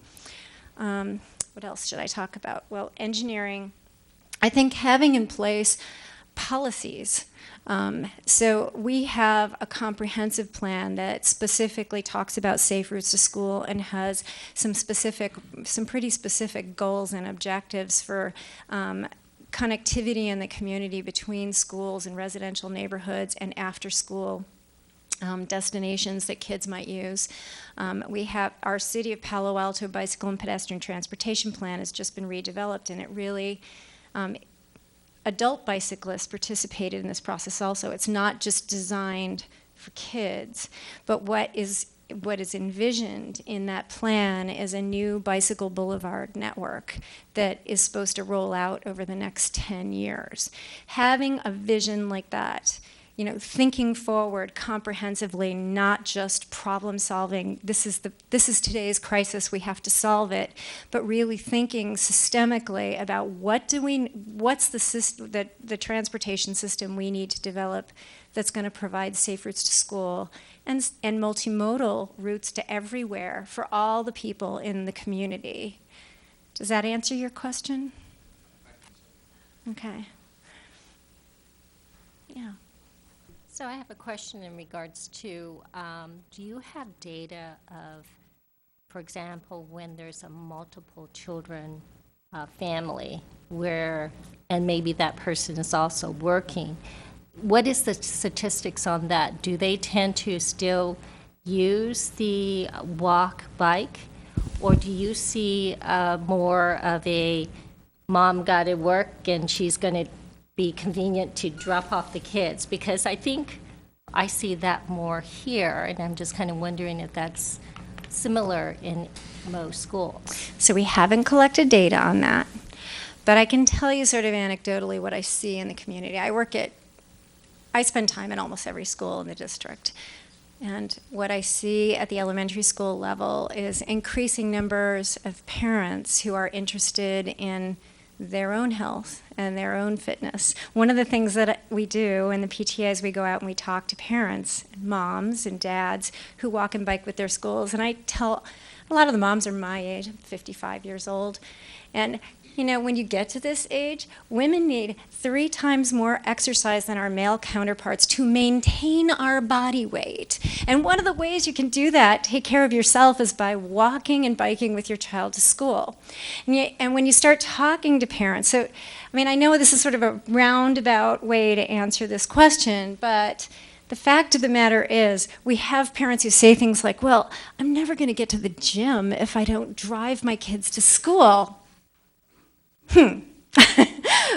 What else should I talk about? Well, engineering. I think having in place policies. So we have a comprehensive plan that specifically talks about safe routes to school and has some pretty specific goals and objectives for connectivity in the community between schools and residential neighborhoods and after school destinations that kids might use. We have our City of Palo Alto Bicycle and Pedestrian Transportation Plan has just been redeveloped, and it really, adult bicyclists participated in this process also. It's not just designed for kids, but what is envisioned in that plan is a new bicycle boulevard network that is supposed to roll out over the next 10 years. Having a vision like that, you know, thinking forward comprehensively, not just problem solving, this is today's crisis, we have to solve it, but really thinking systemically about what's the transportation system we need to develop that's going to provide safe routes to school and multimodal routes to everywhere for all the people in the community. Does that answer your question? Okay. Yeah. So I have a question in regards to, do you have data of, for example, when there's a multiple children family and maybe that person is also working, what is the statistics on that? Do they tend to still use the walk bike, or do you see more of a mom got to work and she's going to be convenient to drop off the kids? Because I think I see that more here, and I'm just kind of wondering if that's similar in most schools. So we haven't collected data on that, but I can tell you sort of anecdotally what I see in the community. I spend time at almost every school in the district, and what I see at the elementary school level is increasing numbers of parents who are interested in their own health and their own fitness. One of the things that we do in the PTAs, we go out and we talk to parents, moms and dads who walk and bike with their schools, and I tell, a lot of the moms are my age, 55 years old, and you know, when you get to this age, women need 3 times more exercise than our male counterparts to maintain our body weight. And one of the ways you can do that, take care of yourself, is by walking and biking with your child to school. And when you start talking to parents, so, I mean, I know this is sort of a roundabout way to answer this question, but the fact of the matter is, we have parents who say things like, well, I'm never going to get to the gym if I don't drive my kids to school.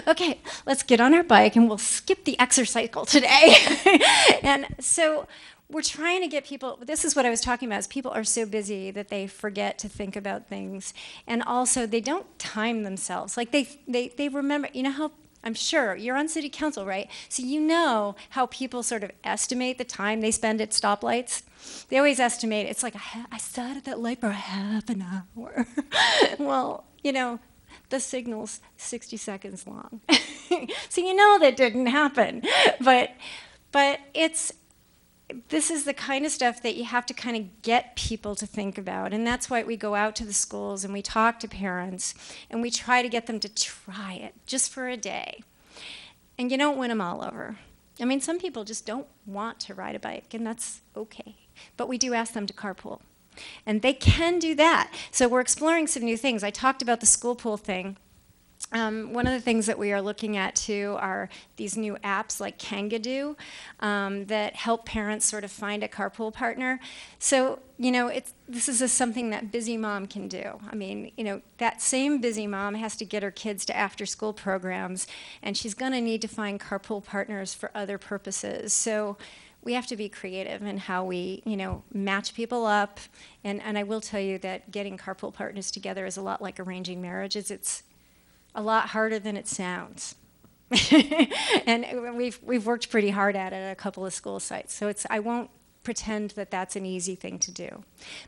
Okay, let's get on our bike and we'll skip the exercycle today. And so we're trying to get people, this is what I was talking about, is people are so busy that they forget to think about things. And also, they don't time themselves. Like, they remember, you know how, I'm sure you're on city council, right? So you know how people sort of estimate the time they spend at stoplights. They always estimate, it's like, I sat at that light for half an hour. Well, you know, the signal's 60 seconds long. So you know that didn't happen. But this is the kind of stuff that you have to kind of get people to think about. And that's why we go out to the schools and we talk to parents and we try to get them to try it just for a day. And you don't win them all over. I mean, some people just don't want to ride a bike, and that's okay. But we do ask them to carpool. And they can do that. So we're exploring some new things. I talked about the school pool thing. One of the things that we are looking at, too, are these new apps like Kangadoo that help parents sort of find a carpool partner. So, you know, this is something that busy mom can do. I mean, you know, that same busy mom has to get her kids to after-school programs, and she's going to need to find carpool partners for other purposes. So we have to be creative in how we, you know, match people up. And I will tell you that getting carpool partners together is a lot like arranging marriages. It's a lot harder than it sounds. And we've worked pretty hard at it at a couple of school sites. So I won't pretend that that's an easy thing to do.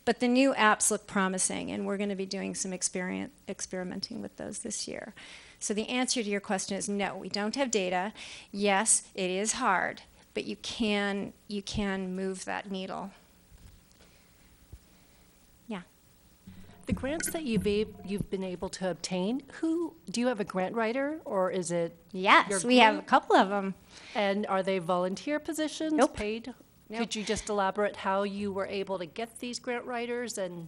But the new apps look promising, and we're going to be doing some experimenting with those this year. So the answer to your question is no, we don't have data. Yes, it is hard, but you can move that needle. The grants that you've been able to obtain, do you have a grant writer, or is it? Yes, we have a couple of them. And are they volunteer positions? Nope. Paid? Nope. Could you just elaborate how you were able to get these grant writers and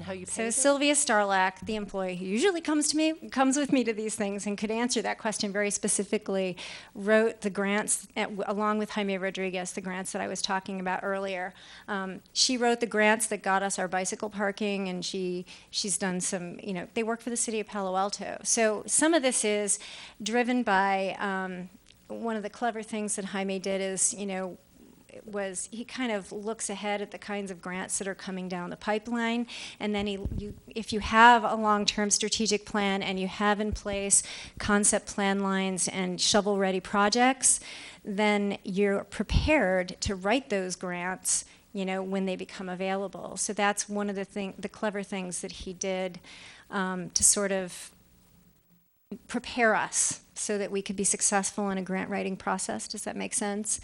how you paid So them? Sylvia Starlack, the employee who usually comes with me to these things and could answer that question very specifically, wrote the grants along with Jaime Rodriguez, the grants that I was talking about earlier. She wrote the grants that got us our bicycle parking, and she's done some, you know, they work for the city of Palo Alto. So some of this is driven by one of the clever things that Jaime did is, you know, was he kind of looks ahead at the kinds of grants that are coming down the pipeline, and then if you have a long-term strategic plan and you have in place concept plan lines and shovel-ready projects, then you're prepared to write those grants, you know, when they become available. So that's one of the clever things that he did to sort of prepare us so that we could be successful in a grant writing process. Does that make sense?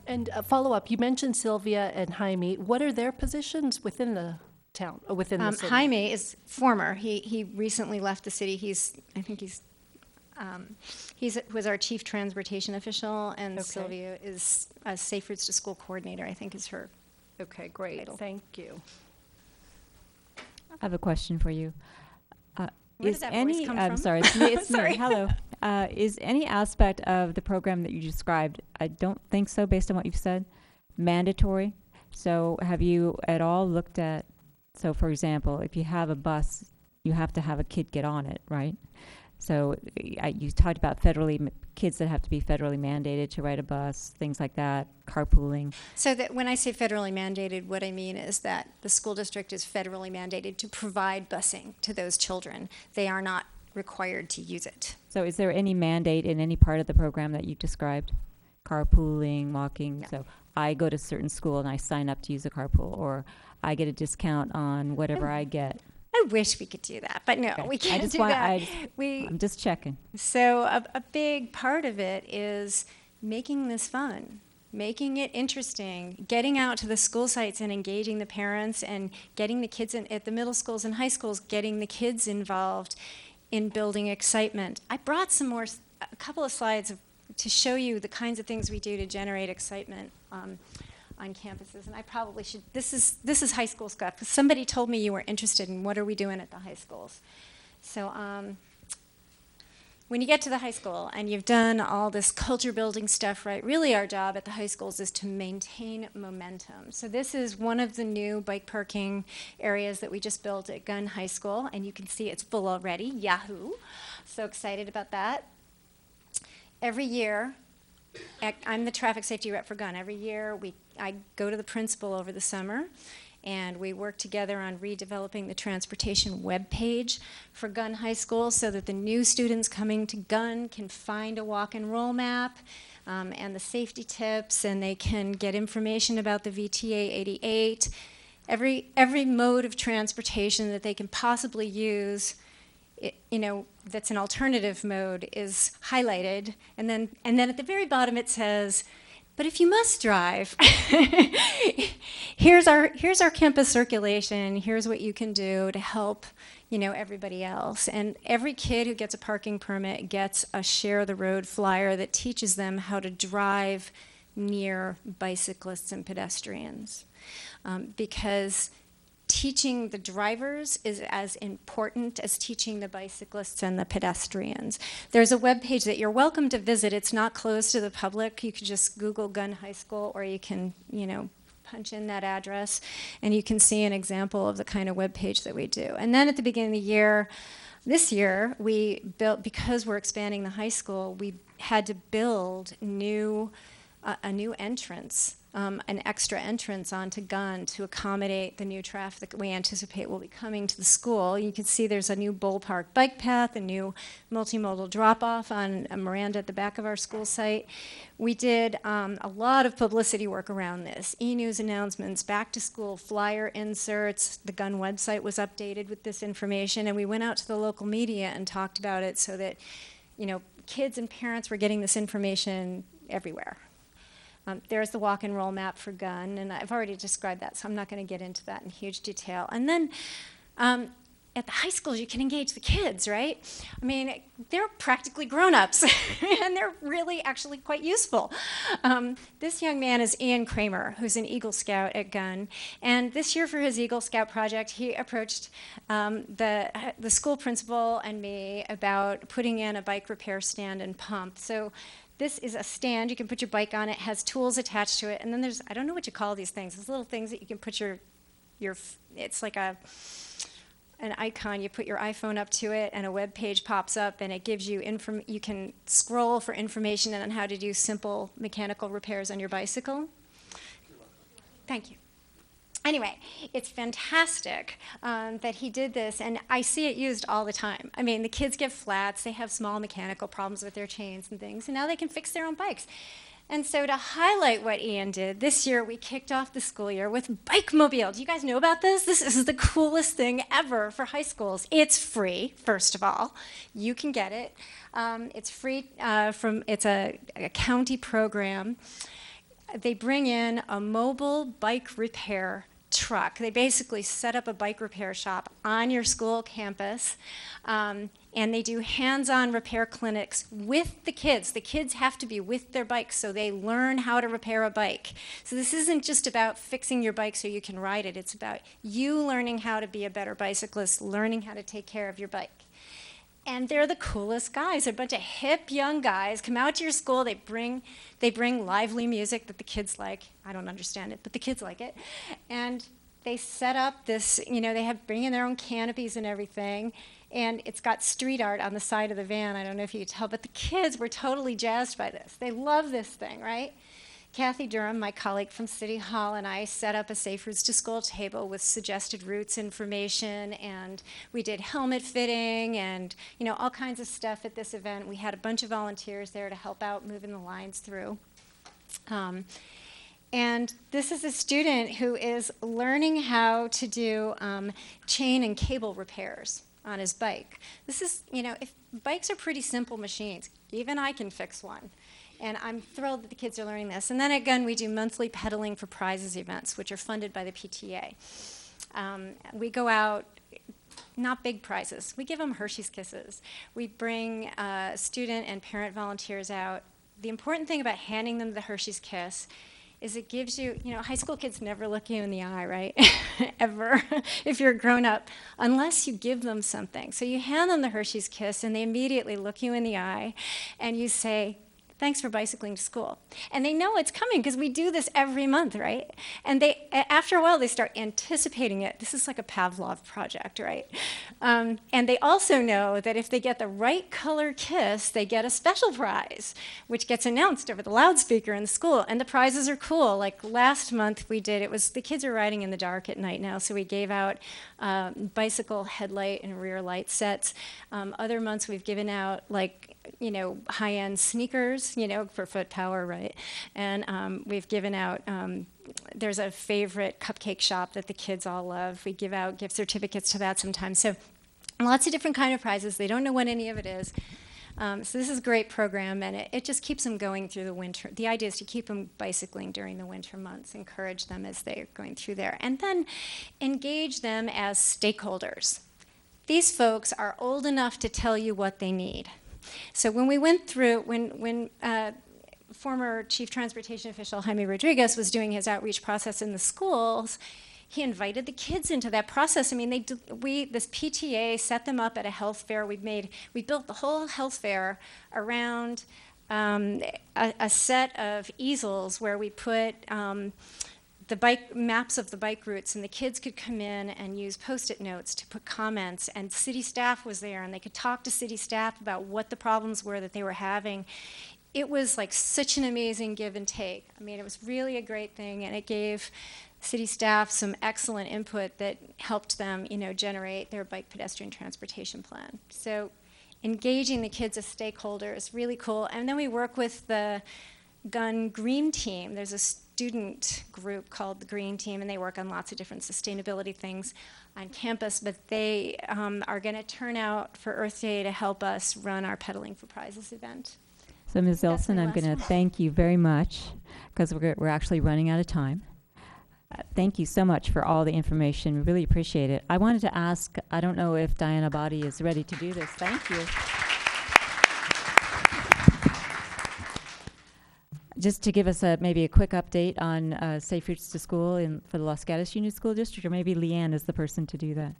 And a follow-up, you mentioned Sylvia and Jaime. What are their positions within the town, or within the city? Jaime is former. He recently left the city. He was our chief transportation official, and Okay. Sylvia is a Safe Routes to School coordinator, I think is her. Okay, great. Title. Thank you. I have a question for you. Where did that voice come from? I'm sorry, it's me. It's Sorry. me. Hello. Is any aspect of the program that you described, I don't think so based on what you've said, mandatory? So have you at all looked at, so for example, if you have a bus, you have to have a kid get on it, right? So you talked about kids that have to be federally mandated to ride a bus, things like that, carpooling. So that when I say federally mandated, what I mean is that the school district is federally mandated to provide busing to those children. They are not required to use it. So is there any mandate in any part of the program that you described? Carpooling, walking? No. So I go to a certain school and I sign up to use a carpool, or I get a discount on whatever I get. I wish we could do that, but no, Okay. we can't do that. I'm just checking. So a big part of it is making this fun. making it interesting, getting out to the school sites and engaging the parents and getting the kids in, at the middle schools and high schools, getting the kids involved in building excitement. I brought a couple of slides to show you the kinds of things we do to generate excitement on campuses. And I probably should, this is high school stuff, because somebody told me you were interested in what are we doing at the high schools. So when you get to the high school and you've done all this culture building stuff, right, really our job at the high schools is to maintain momentum. So this is one of the new bike parking areas that we just built at Gunn High School, and you can see it's full already. Yahoo! So excited about that. Every year, I'm the traffic safety rep for Gunn. Every year I go to the principal over the summer, and we work together on redeveloping the transportation webpage for Gunn High School so that the new students coming to Gunn can find a walk and roll map and the safety tips, and they can get information about the VTA 88. Every mode of transportation that they can possibly use, that's an alternative mode, is highlighted, and then at the very bottom it says, but if you must drive, here's our campus circulation. Here's what you can do to help, everybody else. And every kid who gets a parking permit gets a Share the Road flyer that teaches them how to drive near bicyclists and pedestrians, because teaching the drivers is as important as teaching the bicyclists and the pedestrians. There's a webpage that you're welcome to visit. It's not closed to the public. You can just Google Gunn High School, or you can, punch in that address, and you can see an example of the kind of webpage that we do. And then at the beginning of the year, this year, we built, because we're expanding the high school, we had to build a new entrance, an extra entrance onto Gunn to accommodate the new traffic that we anticipate will be coming to the school. You can see there's a new Bull Park bike path, a new multimodal drop-off on a Miranda at the back of our school site. We did a lot of publicity work around this. E-news announcements, back-to-school flyer inserts. The Gunn website was updated with this information, and we went out to the local media and talked about it so that, kids and parents were getting this information everywhere. There's the walk and roll map for Gunn, and I've already described that, so I'm not going to get into that in huge detail. And then at the high schools, you can engage the kids, right? I mean, they're practically grown-ups, and they're really actually quite useful. This young man is Ian Kramer, who's an Eagle Scout at Gunn, and this year for his Eagle Scout project, he approached the school principal and me about putting in a bike repair stand and pump. So this is a stand. You can put your bike on it. It has tools attached to it. And then there's, I don't know what you call these things. These little things that you can put your it's like an icon. You put your iPhone up to it, and a web page pops up, and it gives you you can scroll for information on how to do simple mechanical repairs on your bicycle. Thank you. Anyway, it's fantastic that he did this, and I see it used all the time. I mean, the kids get flats, they have small mechanical problems with their chains and things, and now they can fix their own bikes. And so to highlight what Ian did, this year we kicked off the school year with Bike Mobile. Do you guys know about this? This is the coolest thing ever for high schools. It's free, first of all. You can get it. It's free it's a county program. They bring in a mobile bike repair truck. They basically set up a bike repair shop on your school campus, and they do hands-on repair clinics with the kids. The kids have to be with their bikes so they learn how to repair a bike. So this isn't just about fixing your bike so you can ride it. It's about you learning how to be a better bicyclist, learning how to take care of your bike. And they're the coolest guys. They're a bunch of hip young guys come out to your school. They bring lively music that the kids like. I don't understand it, but the kids like it. And they set up this, they bring in their own canopies and everything. And it's got street art on the side of the van. I don't know if you can tell, but the kids were totally jazzed by this. They love this thing, right? Kathy Durham, my colleague from City Hall, and I set up a Safe Routes to School table with suggested routes information, and we did helmet fitting and all kinds of stuff at this event. We had a bunch of volunteers there to help out moving the lines through. And this is a student who is learning how to do chain and cable repairs on his bike. This is, if bikes are pretty simple machines, even I can fix one. And I'm thrilled that the kids are learning this. And then at Gunn, we do monthly pedaling for prizes events, which are funded by the PTA. We go out, not big prizes. We give them Hershey's Kisses. We bring student and parent volunteers out. The important thing about handing them the Hershey's Kiss is it gives you, high school kids never look you in the eye, right? Ever, if you're a grown up, unless you give them something. So you hand them the Hershey's Kiss and they immediately look you in the eye and you say, thanks for bicycling to school. And they know it's coming because we do this every month, right? And they, after a while, they start anticipating it. This is like a Pavlov project, right? And they also know that if they get the right color kiss, they get a special prize, which gets announced over the loudspeaker in the school. And the prizes are cool. Like last month we did, it was, the kids are riding in the dark at night now, so we gave out bicycle headlight and rear light sets. Other months we've given out like, high-end sneakers, for foot power, right? And we've given out, there's a favorite cupcake shop that the kids all love. We give out gift certificates to that sometimes. So lots of different kind of prizes. They don't know what any of it is. So this is a great program, and it just keeps them going through the winter. The idea is to keep them bicycling during the winter months, encourage them as they're going through there, and then engage them as stakeholders. These folks are old enough to tell you what they need. So when we went through, when former Chief Transportation Official Jaime Rodriguez was doing his outreach process in the schools, he invited the kids into that process. I mean, this PTA set them up at a health fair. We built the whole health fair around a set of easels where we put the bike maps of the bike routes, and the kids could come in and use Post-it notes to put comments, and city staff was there, and they could talk to city staff about what the problems were that they were having. It was like such an amazing give and take. I mean, it was really a great thing, and it gave city staff some excellent input that helped them, generate their bike pedestrian transportation plan. So engaging the kids as stakeholders is really cool. And then we work with the Gunn Green Team. There's a student group called the Green Team, and they work on lots of different sustainability things on campus, but they are going to turn out for Earth Day to help us run our Pedaling for Prizes event. So Ms. Elson, I'm going to thank you very much because we're actually running out of time. Thank you so much for all the information. We really appreciate it. I wanted to ask, I don't know if Diana Body is ready to do this. Thank you. Just to give us maybe a quick update on Safe Routes to School for the Los Gatos Union School District, or maybe Leanne is the person to do that.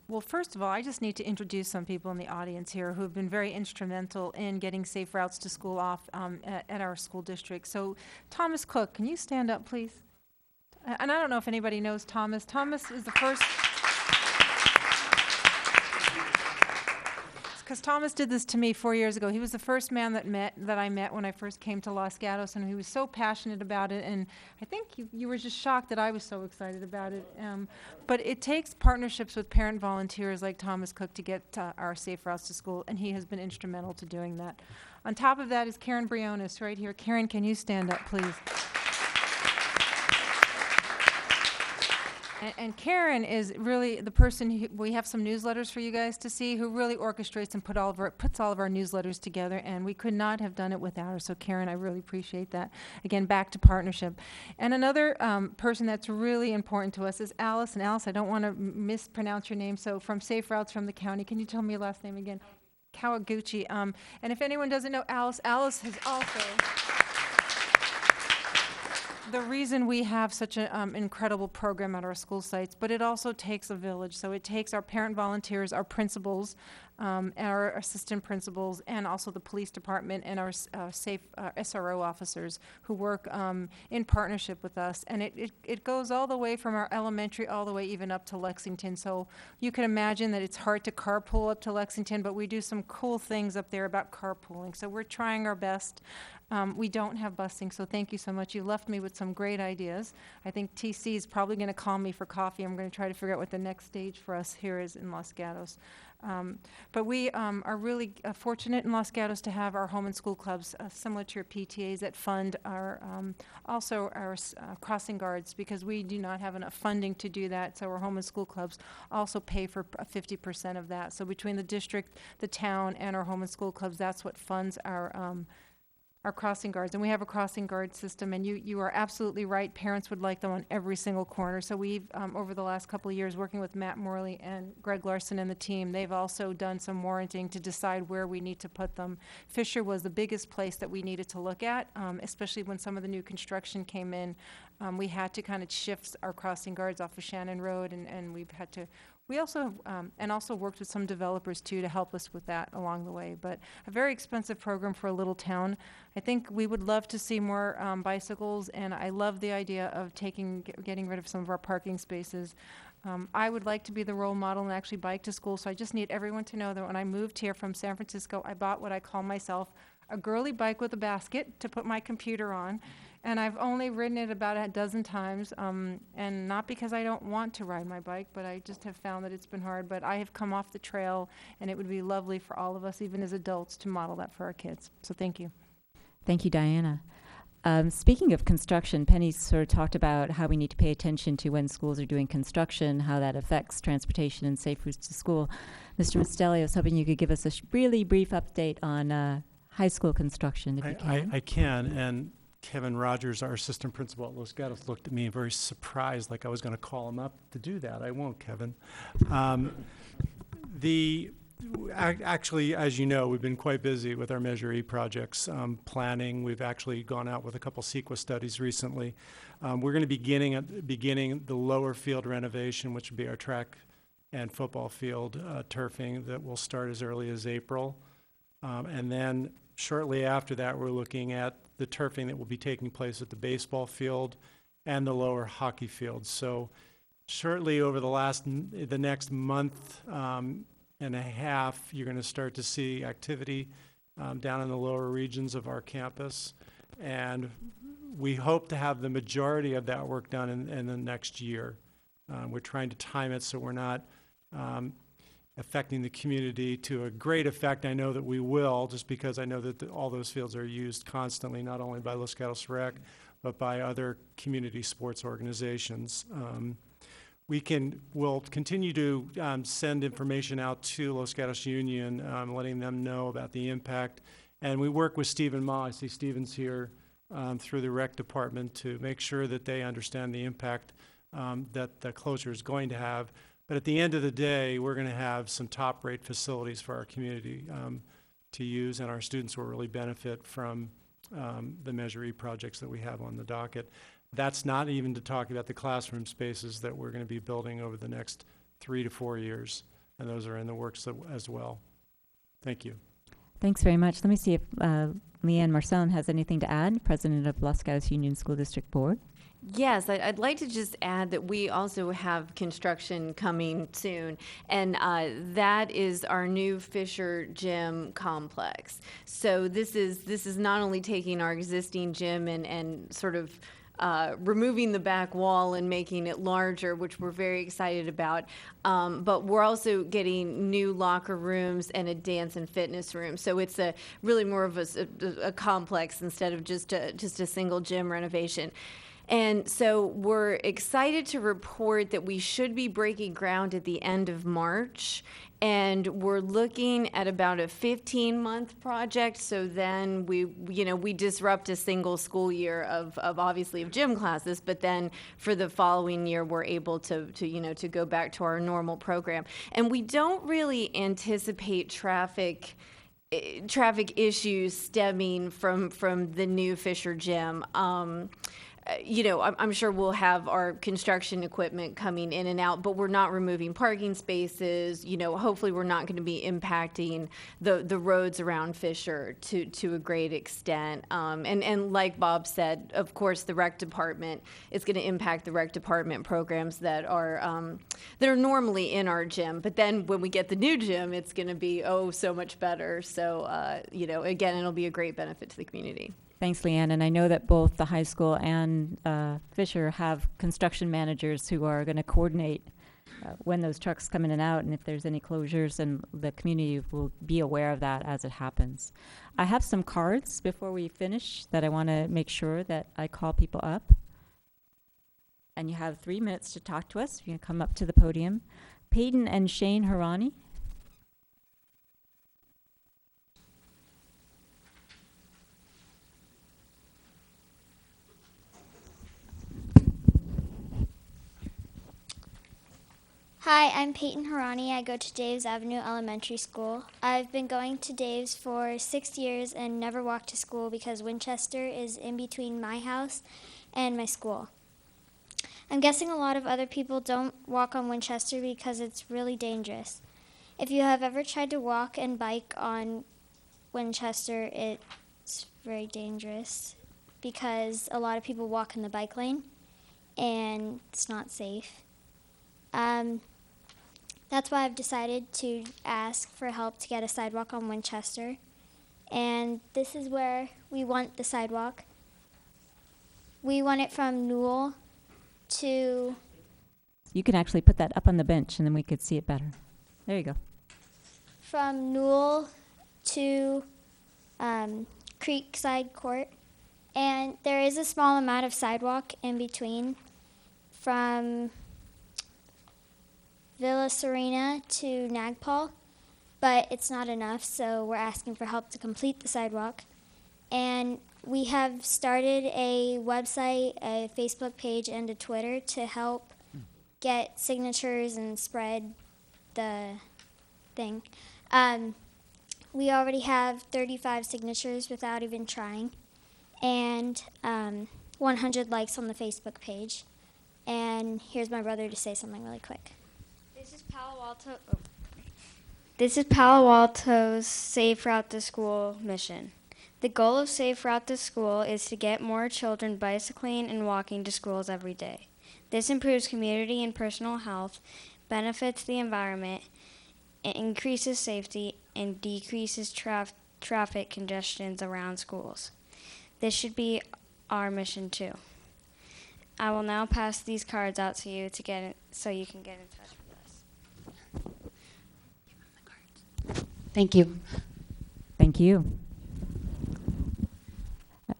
Well, first of all, I just need to introduce some people in the audience here who have been very instrumental in getting safe routes to school off at our school district. So Thomas Cook, can you stand up, please? And I don't know if anybody knows Thomas. Thomas is the first... Because Thomas did this to me 4 years ago. He was the first man that I met when I first came to Los Gatos, and he was so passionate about it. And I think you were just shocked that I was so excited about it. But it takes partnerships with parent volunteers like Thomas Cook to get our safe routes to school, and he has been instrumental to doing that. On top of that is Karen Briones right here. Karen, can you stand up, please? And Karen is really the person we have some newsletters for you guys to see, who really orchestrates and puts all of our newsletters together, and we could not have done it without her. So Karen, I really appreciate that. Again, back to partnership. And another person that's really important to us is Alice. And Alice, I don't want to mispronounce your name, so from Safe Routes from the county, can you tell me your last name again? Kawaguchi. And if anyone doesn't know Alice has also... the reason we have such an incredible program at our school sites, but it also takes a village. So it takes our parent volunteers, our principals, our assistant principals, and also the police department and our safe SRO officers who work in partnership with us. And it goes all the way from our elementary all the way even up to Lexington. So you can imagine that it's hard to carpool up to Lexington, but we do some cool things up there about carpooling. So we're trying our best. We don't have busing, so thank you so much. You left me with some great ideas. I think TC is probably going to call me for coffee. I'm going to try to figure out what the next stage for us here is in Los Gatos. But we are really fortunate in Los Gatos to have our home and school clubs similar to your PTAs that fund our also our crossing guards, because we do not have enough funding to do that. So our home and school clubs also pay for 50% of that. So between the district, the town, and our home and school clubs, that's what funds our our crossing guards. And we have a crossing guard system, and you are absolutely right. Parents would like them on every single corner. So we've, over the last couple of years, working with Matt Morley and Greg Larson and the team, they've also done some warranting to decide where we need to put them. Fisher was the biggest place that we needed to look at, especially when some of the new construction came in. We had to kind of shift our crossing guards off of Shannon Road, and we've had to. We also, and also worked with some developers too to help us with that along the way. But a very expensive program for a little town. I think we would love to see more bicycles, and I love the idea of getting rid of some of our parking spaces. I would like to be the role model and actually bike to school, so I just need everyone to know that when I moved here from San Francisco, I bought what I call myself a girly bike with a basket to put my computer on. And I've only ridden it about a dozen times, and not because I don't want to ride my bike, but I just have found that it's been hard. But I have come off the trail, and it would be lovely for all of us, even as adults, to model that for our kids. So thank you. Thank you, Diana. Speaking of construction, Penny sort of talked about how we need to pay attention to when schools are doing construction, how that affects transportation and safe routes to school. Mr. Mastelli, I was hoping you could give us a really brief update on high school construction, if you can. I can, and Kevin Rogers, our assistant principal at Los Gatos, looked at me very surprised, like I was going to call him up to do that. I won't, Kevin. Actually, as you know, we've been quite busy with our Measure E projects, planning. We've actually gone out with a couple CEQA studies recently. We're going to be beginning the lower field renovation, which would be our track and football field turfing that will start as early as April. And then shortly after that, we're looking at the turfing that will be taking place at the baseball field and the lower hockey field. So shortly over the next month and a half, you're going to start to see activity down in the lower regions of our campus. And we hope to have the majority of that work done in the next year. We're trying to time it so we're not affecting the community to a great effect. I know that we will, just because I know that all those fields are used constantly, not only by Los Gatos Rec, but by other community sports organizations. We'll continue to send information out to Los Gatos Union, letting them know about the impact. And we work with Stephen Ma, I see Stephen's here, through the rec department to make sure that they understand the impact that the closure is going to have. But at the end of the day, we're going to have some top-rate facilities for our community to use, and our students will really benefit from the Measure E projects that we have on the docket. That's not even to talk about the classroom spaces that we're going to be building over the next 3 to 4 years, and those are in the works as well. Thank you. Thanks very much. Let me see if Leanne Marcellin has anything to add, President of Los Gatos Union School District Board. Yes, I'd like to just add that we also have construction coming soon, and that is our new Fisher Gym complex. So this is not only taking our existing gym and sort of removing the back wall and making it larger, which we're very excited about. But we're also getting new locker rooms and a dance and fitness room. So it's really more of a complex instead of just a single gym renovation. And so we're excited to report that we should be breaking ground at the end of March. And we're looking at about a 15-month project. So then we disrupt a single school year of obviously of gym classes, but then for the following year, we're able to go back to our normal program. And we don't really anticipate traffic issues stemming from the new Fisher Gym. I'm sure we'll have our construction equipment coming in and out, but we're not removing parking spaces. Hopefully we're not going to be impacting the roads around Fisher to a great extent. And like Bob said, of course, the rec department is going to impact the rec department programs that are normally in our gym. But then when we get the new gym, it's going to be so much better. So again, it'll be a great benefit to the community. Thanks, Leanne. And I know that both the high school and Fisher have construction managers who are going to coordinate when those trucks come in and out, and if there's any closures, and the community will be aware of that as it happens. I have some cards before we finish that I want to make sure that I call people up. And you have 3 minutes to talk to us. You can come up to the podium. Peyton and Shane Harani. Hi, I'm Peyton Harani. I go to Daves Avenue Elementary School. I've been going to Daves for 6 years and never walked to school because Winchester is in between my house and my school. I'm guessing a lot of other people don't walk on Winchester because it's really dangerous. If you have ever tried to walk and bike on Winchester, it's very dangerous because a lot of people walk in the bike lane and it's not safe. That's why I've decided to ask for help to get a sidewalk on Winchester. And this is where we want the sidewalk. We want it from Newell to... You can actually put that up on the bench and then we could see it better. There you go. From Newell to Creekside Court. And there is a small amount of sidewalk in between from Villa Serena to Nagpal, but it's not enough, so we're asking for help to complete the sidewalk. And we have started a website, a Facebook page, and a Twitter to help get signatures and spread the thing. We already have 35 signatures without even trying, and 100 likes on the Facebook page. And here's my brother to say something really quick. This is Palo Alto's Safe Route to School mission. The goal of Safe Route to School is to get more children bicycling and walking to schools every day. This improves community and personal health, benefits the environment, increases safety, and decreases traffic congestions around schools. This should be our mission too. I will now pass these cards out to you so you can get in touch with us. Thank you. Thank you.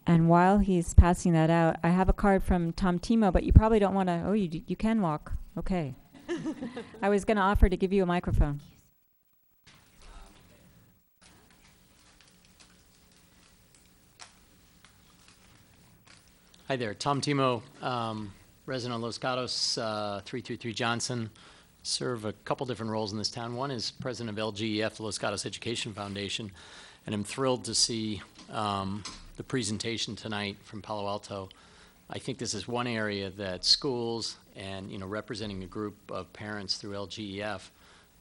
And while he's passing that out, I have a card from Tom Timo, but you probably don't want to. Oh, you can walk. Okay. I was going to offer to give you a microphone. Hi there, Tom Timo, resident of Los Gatos, 333 Johnson. Serve a couple different roles in this town. One is president of LGEF, the Los Gatos Education Foundation, and I'm thrilled to see the presentation tonight from Palo Alto. I think this is one area that schools and, representing a group of parents through LGEF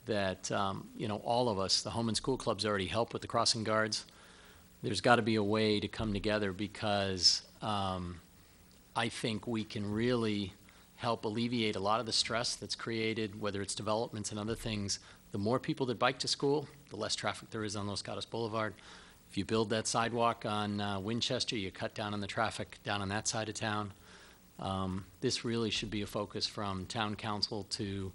that, all of us, the home and school clubs already help with the crossing guards. There's got to be a way to come together because I think we can really help alleviate a lot of the stress that's created, whether it's developments and other things. The more people that bike to school, the less traffic there is on Los Gatos Boulevard. If you build that sidewalk on Winchester, you cut down on the traffic down on that side of town. This really should be a focus from town council to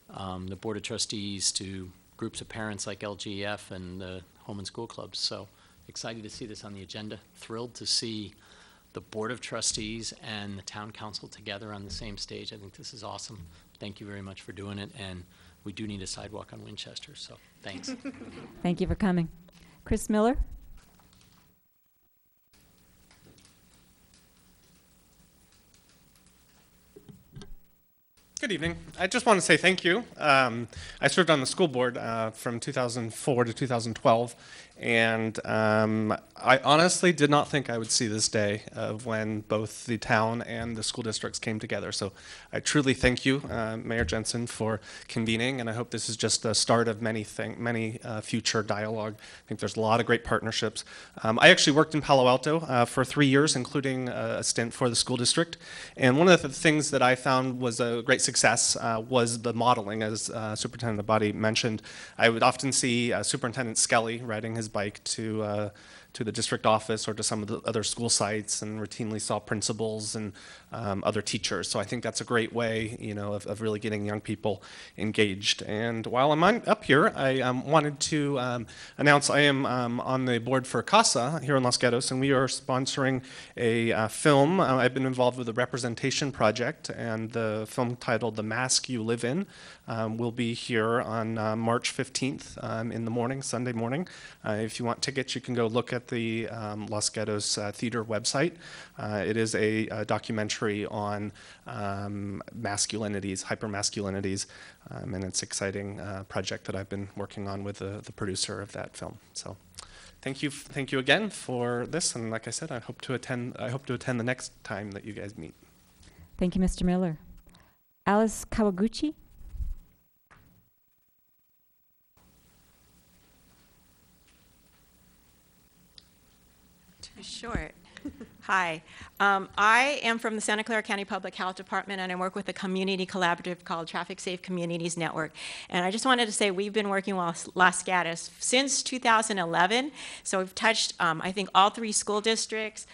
the board of trustees to groups of parents like LGF and the home and school clubs. So excited to see this on the agenda. Thrilled to see the board of trustees and the town council together on the same stage. I think this is awesome. Thank you very much for doing it. And we do need a sidewalk on Winchester, so thanks. Thank you for coming. Chris Miller? Good evening. I just want to say thank you. I served on the school board from 2004 to 2012, and I honestly did not think I would see this day of when both the town and the school districts came together. So I truly thank you, Mayor Jensen, for convening, and I hope this is just the start of many future dialogue. I think there's a lot of great partnerships. I actually worked in Palo Alto for 3 years, including a stint for the school district, and one of the things that I found was a great success was the modeling, as Superintendent Abadi mentioned. I would often see Superintendent Skelly riding his bike to the district office or to some of the other school sites, and routinely saw principals and other teachers. So I think that's a great way, of really getting young people engaged. And while I'm up here, I wanted to announce I am on the board for CASA here in Los Gatos, and we are sponsoring a film. I've been involved with the Representation Project, and the film title entitled The Mask You Live In. We'll be here on March 15th in the morning, Sunday morning. If you want tickets, you can go look at the Los Gatos Theater website. It is a documentary on masculinities, hypermasculinities, and it's an exciting project that I've been working on with the producer of that film. So thank you again for this, and like I said, I hope to attend the next time that you guys meet. Thank you, Mr. Miller. Alice Kawaguchi? Too short. Hi. I am from the Santa Clara County Public Health Department, and I work with a community collaborative called Traffic Safe Communities Network. And I just wanted to say we've been working with Los Gatos since 2011. So we've touched, I think, all 3 school districts,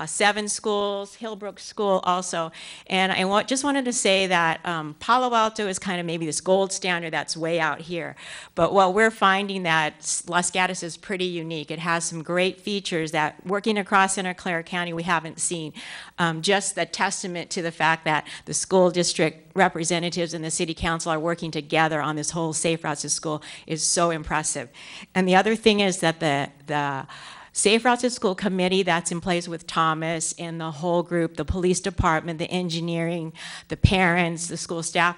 7 schools, Hillbrook School also. And I just wanted to say that Palo Alto is kind of maybe this gold standard that's way out here. But what we're finding that Los Gatos is pretty unique. It has some great features that working across Santa Clara County we haven't seen. Just a testament to the fact that the school district representatives and the city council are working together on this whole Safe Routes to School is so impressive. And the other thing is that the Safe Routes to School committee that's in place with Thomas and the whole group, the police department, the engineering, the parents, the school staff,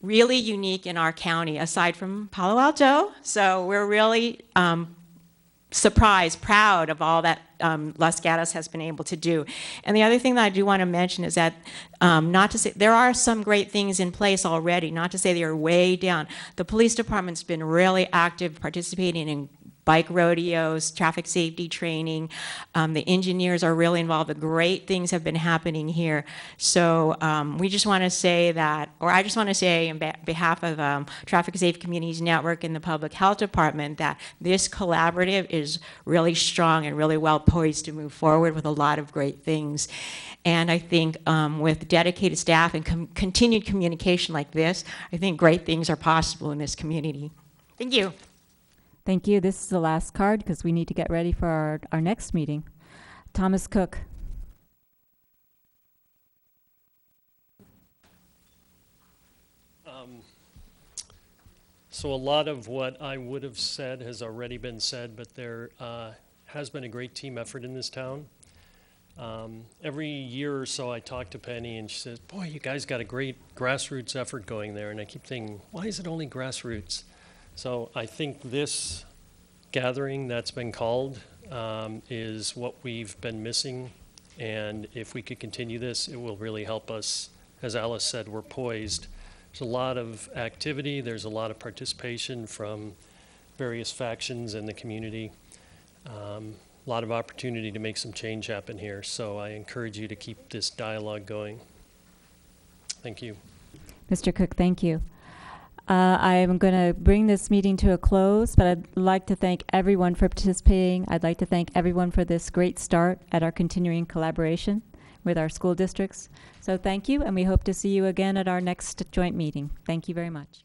really unique in our county, aside from Palo Alto. So we're really surprised, proud of all that Los Gatos has been able to do. And the other thing that I do want to mention is that, not to say, there are some great things in place already, not to say they are way down. The police department's been really active, participating in bike rodeos, traffic safety training. The engineers are really involved. The great things have been happening here. So we just want to say that, or I just want to say on behalf of Traffic Safe Communities Network and the Public Health Department that this collaborative is really strong and really well poised to move forward with a lot of great things. And I think with dedicated staff and continued communication like this, I think great things are possible in this community. Thank you. Thank you. This is the last card because we need to get ready for our next meeting. Thomas Cook. So a lot of what I would have said has already been said, but there has been a great team effort in this town. Every year or so I talk to Penny and she says, boy, you guys got a great grassroots effort going there. And I keep thinking, why is it only grassroots? So I think this gathering that's been called is what we've been missing. And if we could continue this, it will really help us. As Alice said, we're poised. There's a lot of activity. There's a lot of participation from various factions in the community. A lot of opportunity to make some change happen here. So I encourage you to keep this dialogue going. Thank you. Mr. Cook, thank you. I'm going to bring this meeting to a close, but I'd like to thank everyone for participating. I'd like to thank everyone for this great start at our continuing collaboration with our school districts. So thank you, and we hope to see you again at our next joint meeting. Thank you very much.